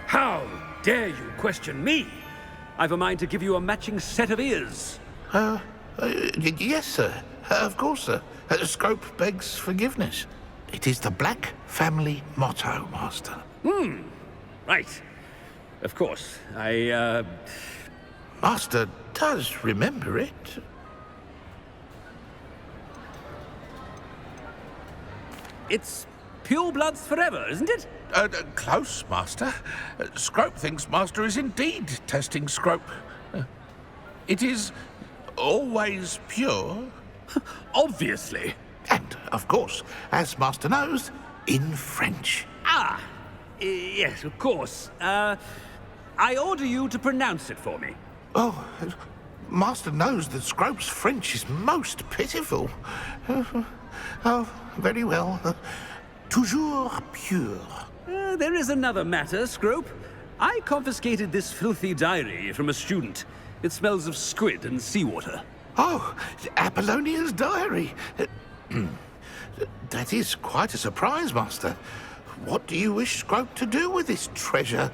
How dare you question me? I've a mind to give you a matching set of ears. Yes, sir. Of course, sir. Scrope begs forgiveness. It is the Black family motto, Master. Right. Of course. Master does remember it. It's pure bloods forever, isn't it? Close, Master. Scrope thinks Master is indeed testing Scrope. It is always pure. Obviously. And, of course, as Master knows, in French. Yes, of course. I order you to pronounce it for me. Oh, Master knows that Scrope's French is most pitiful. Oh, very well. Toujours pure. There is another matter, Scrope. I confiscated this filthy diary from a student. It smells of squid and seawater. Oh, Apollonia's diary. That is quite a surprise, Master. What do you wish Scrope to do with this treasure?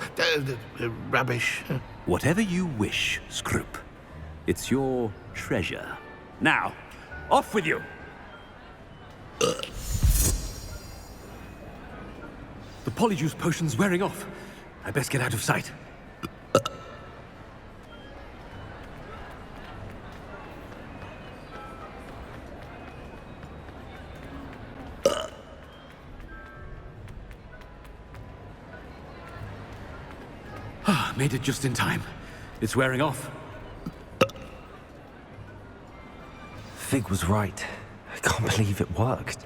Rubbish. Whatever you wish, Scrope. It's your treasure. Now, off with you! The polyjuice potion's wearing off. I best get out of sight. Made it just in time. It's wearing off. Fig was right. I can't believe it worked.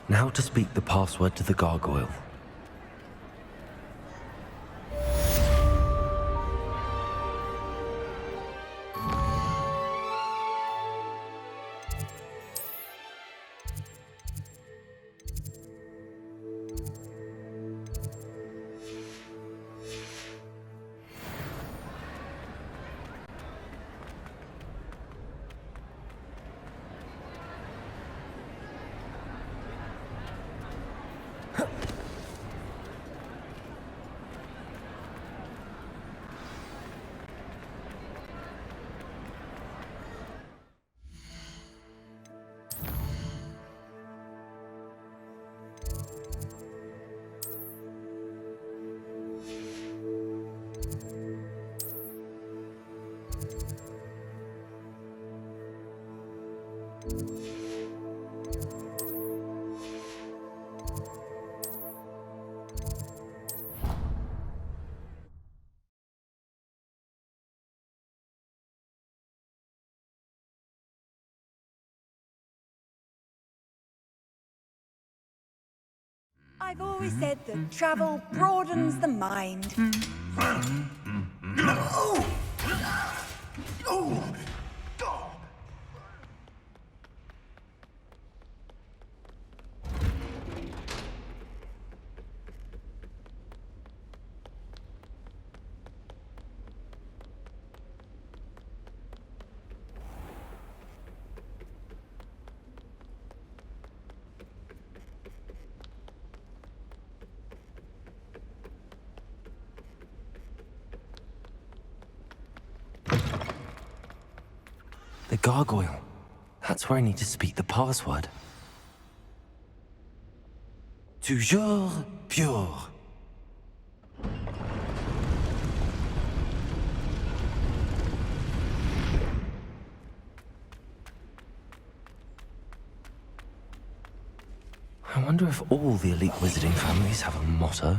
Now to speak the password to the gargoyle. I've always said that travel broadens the mind. The gargoyle. That's where I need to speak the password. Toujours pure. I wonder if all the elite wizarding families have a motto.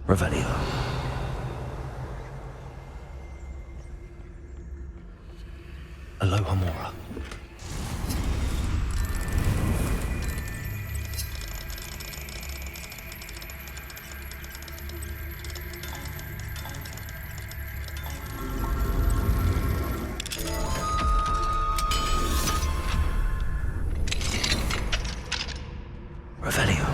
Revelio. Alohomora. Revelio.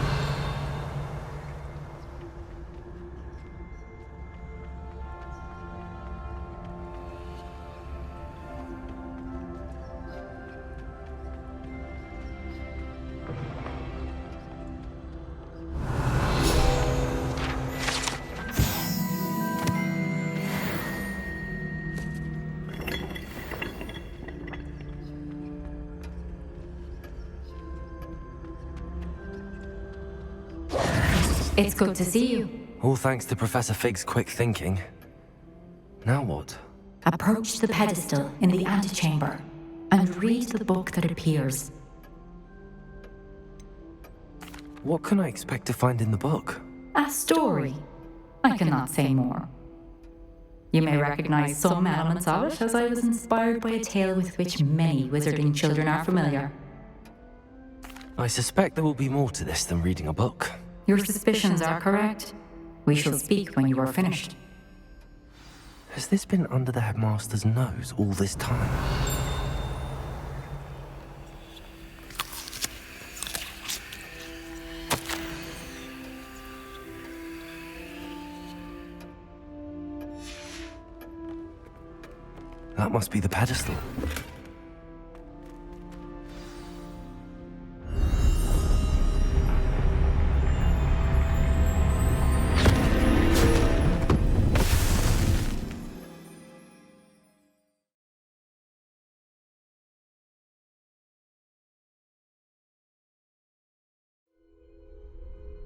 It's good to see you. All thanks to Professor Fig's quick thinking. Now what? Approach the pedestal in the antechamber and read the book that appears. What can I expect to find in the book? A story. I cannot say more. You may recognize some elements of it, as I was inspired by a tale with which many wizarding children are familiar. I suspect there will be more to this than reading a book. Your suspicions are correct. We shall speak when you are finished. Has this been under the headmaster's nose all this time? That must be the pedestal.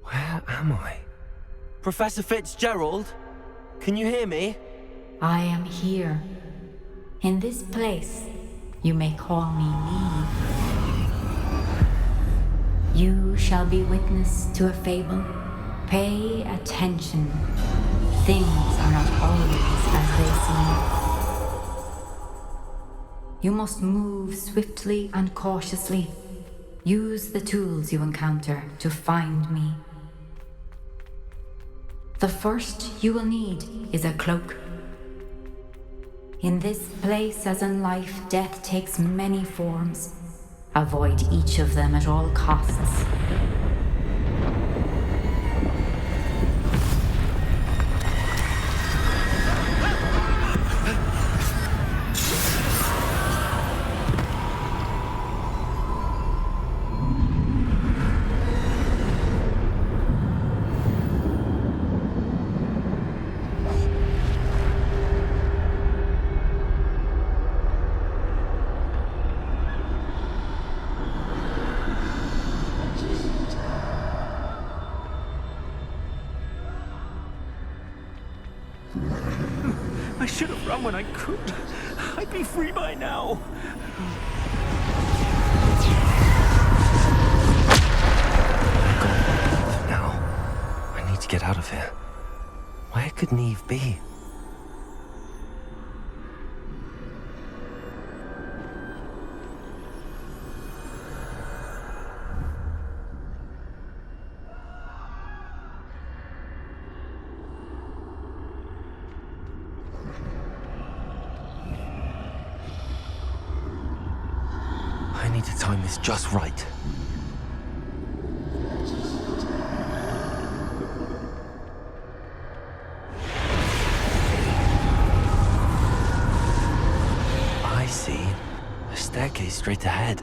Where am I? Professor Fitzgerald? Can you hear me? I am here. In this place, you may call me Neve. You shall be witness to a fable. Pay attention. Things are not always as they seem. You must move swiftly and cautiously. Use the tools you encounter to find me. The first you will need is a cloak. In this place, as in life, death takes many forms. Avoid each of them at all costs. I should have run when I could. I'd be free by now. Now, I need to get out of here. Where could Neve be? I need to time this just right. I see. A staircase straight ahead.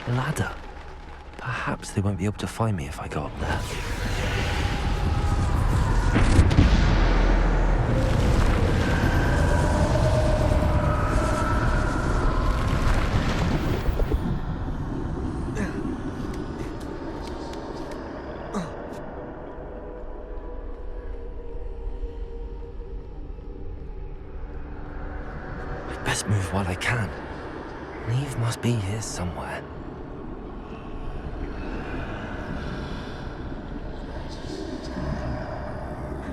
Ladder. Perhaps they won't be able to find me if I go up there. I'd best move while I can. Neve must be here somewhere.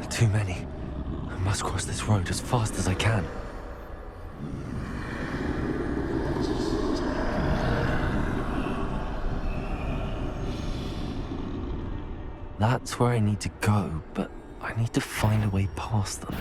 Too many. I must cross this road as fast as I can. That's where I need to go, but I need to find a way past them.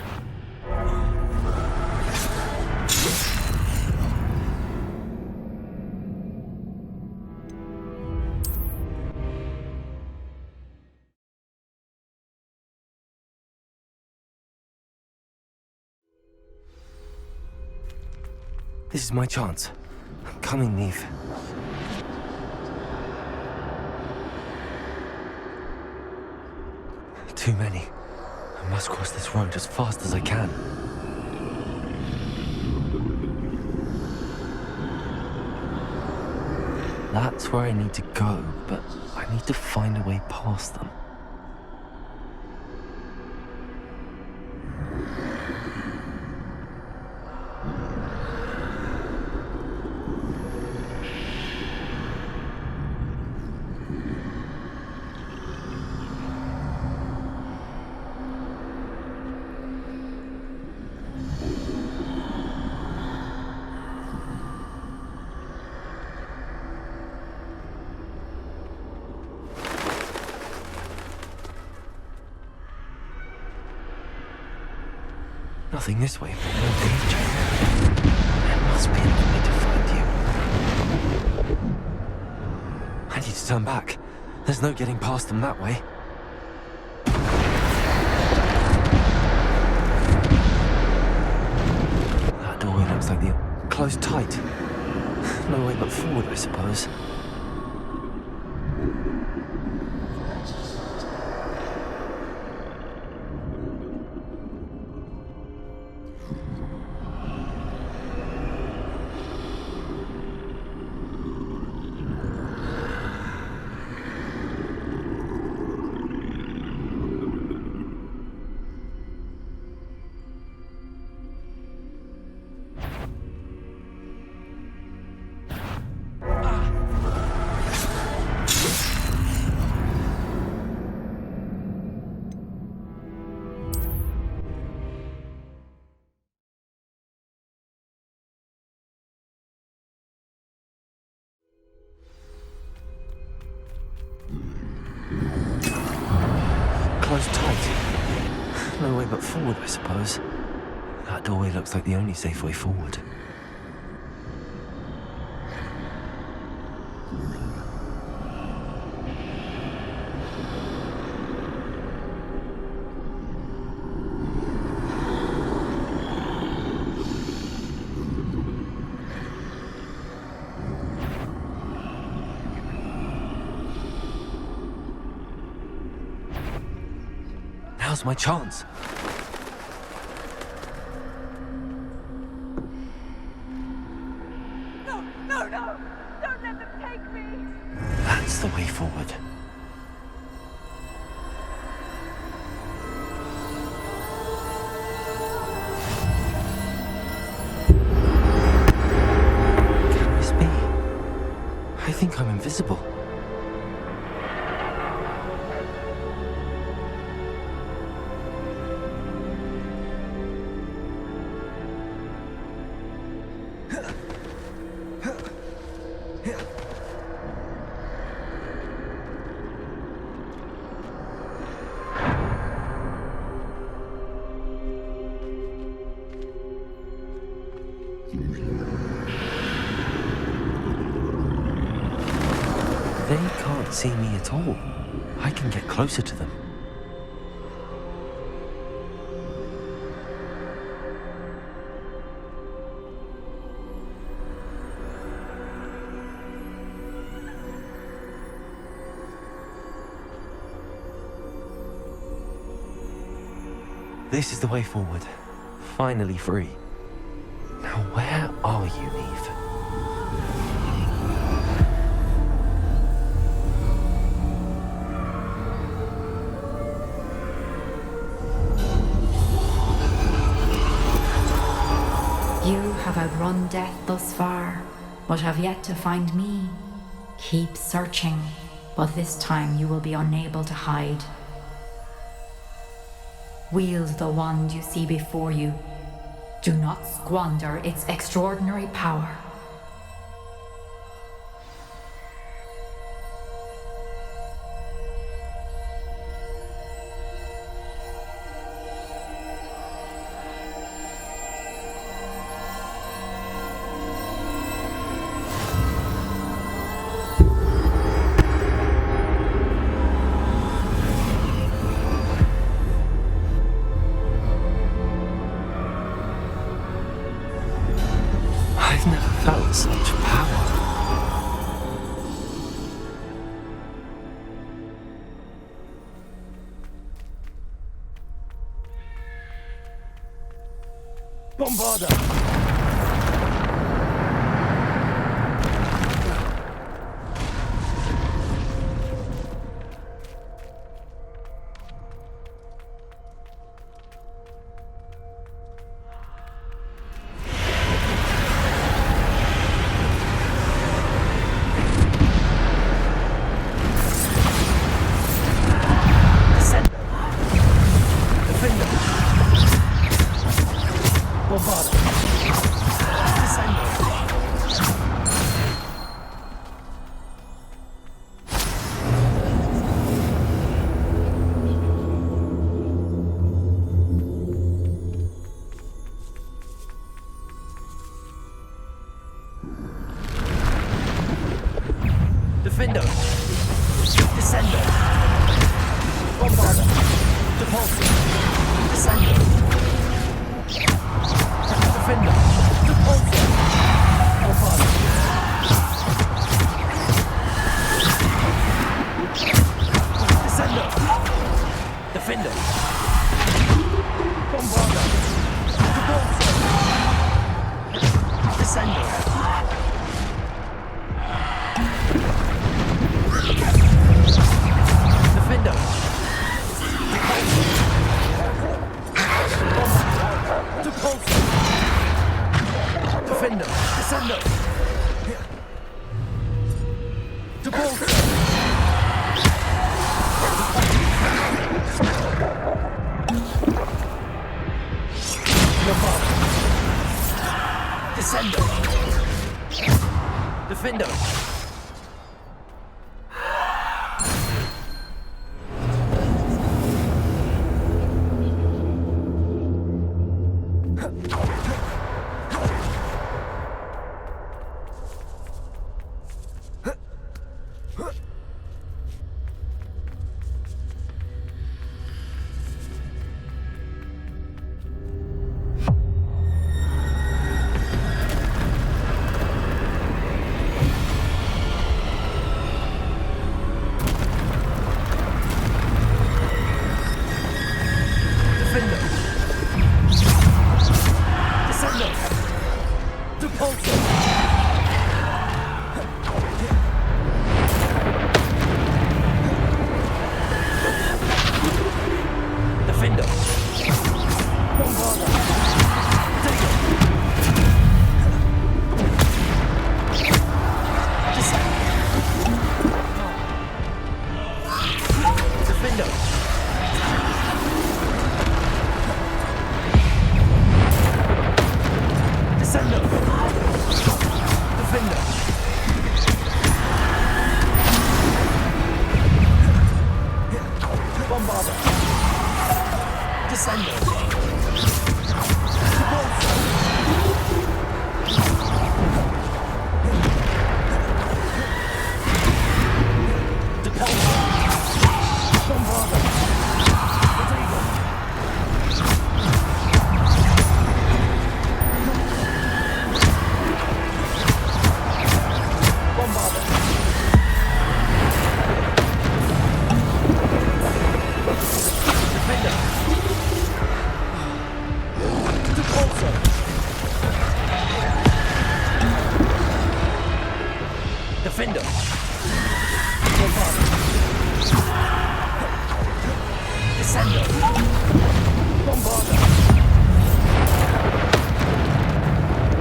This is my chance. I'm coming, Neve. Too many. I must cross this road as fast as I can. That's where I need to go, but I need to find a way past them. Nothing this way, but no danger. There must be another way to find you. I need to turn back. There's no getting past them that way. That doorway looks like the... closed tight. No way but forward, I suppose. Closed tight. No way but forward, I suppose. That doorway looks like the only safe way forward. Now's my chance. No! Don't let them take me! That's the way forward. Can this be? I think I'm invisible. They can't see me at all. I can get closer to them. This is the way forward. Finally free. Now where are you, Neve? You have outrun death thus far, but have yet to find me. Keep searching, but this time you will be unable to hide. Wield the wand you see before you. Do not squander its extraordinary power. I've never felt such power. Bombarda! Defender. Descender. Bombarder. Depulsor. Descender. Defender. Depulsor. Bombarder. Descender. Defender. Bombarder. Depulsor. Descender. Defender. Depulsor. Defender. Descender. Depulsor.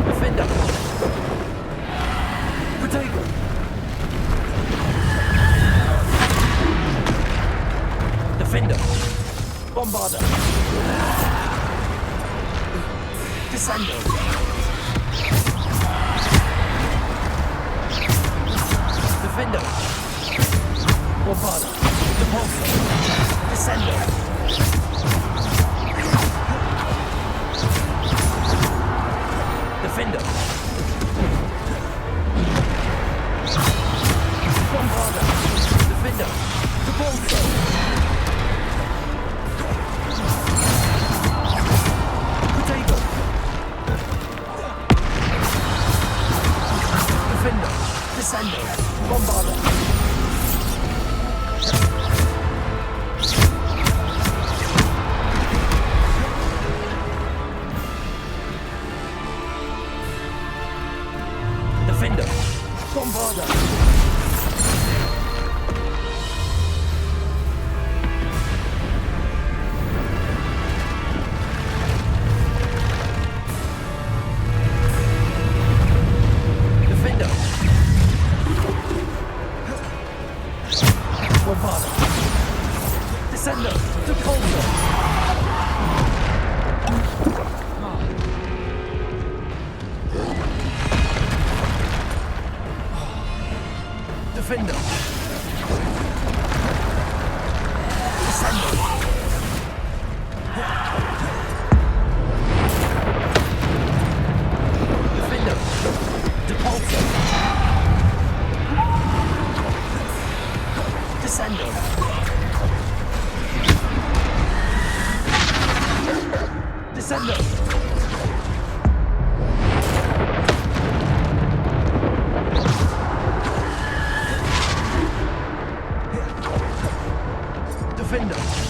Descender. Defender. Bombarder. Descender. Defender. Bombarder. Depulsor. Descender. Defender. Bombarder. Defender. Depulsor. Descender. Bombarder. Defender. Bombarder. Defender. Descender. Defender. Depulsor. Descender! Defender!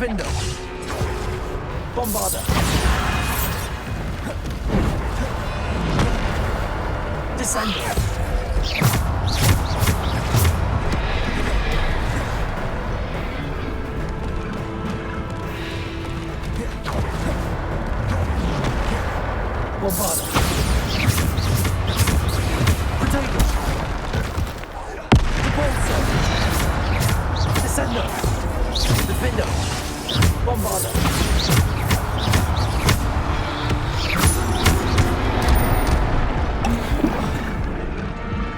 Defender! Bombarder! Descender! Bombarder! Potato! Repulsor! Descender! Defender! Bombarder!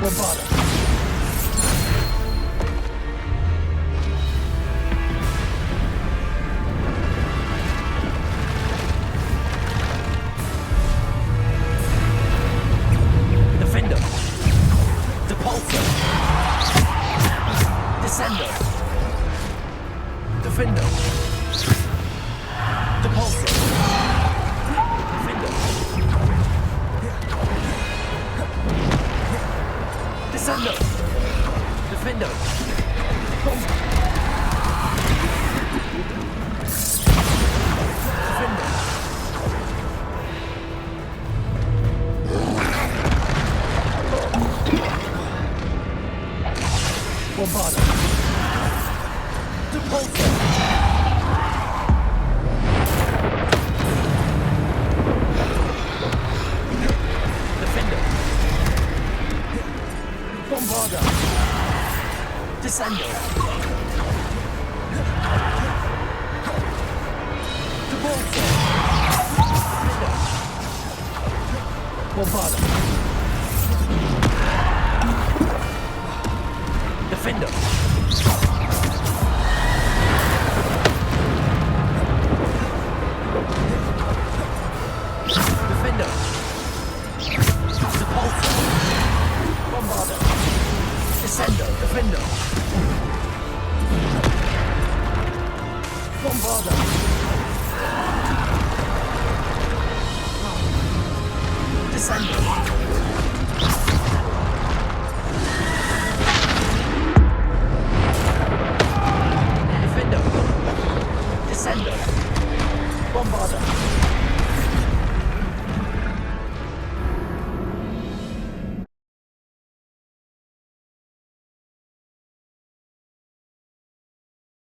Bombarder! Defender! Depulsor! Descender! Defender! Depulsor! Defender! Descender! Defender! Defender! Bombarder! Depulsor! Bombarder! Descender! Depulsor! Bombarder! Defender! Defender! Depulsor! Bombarder! Descender! Defender! Bombarder! Descender! Defender! Descender! Bombarda!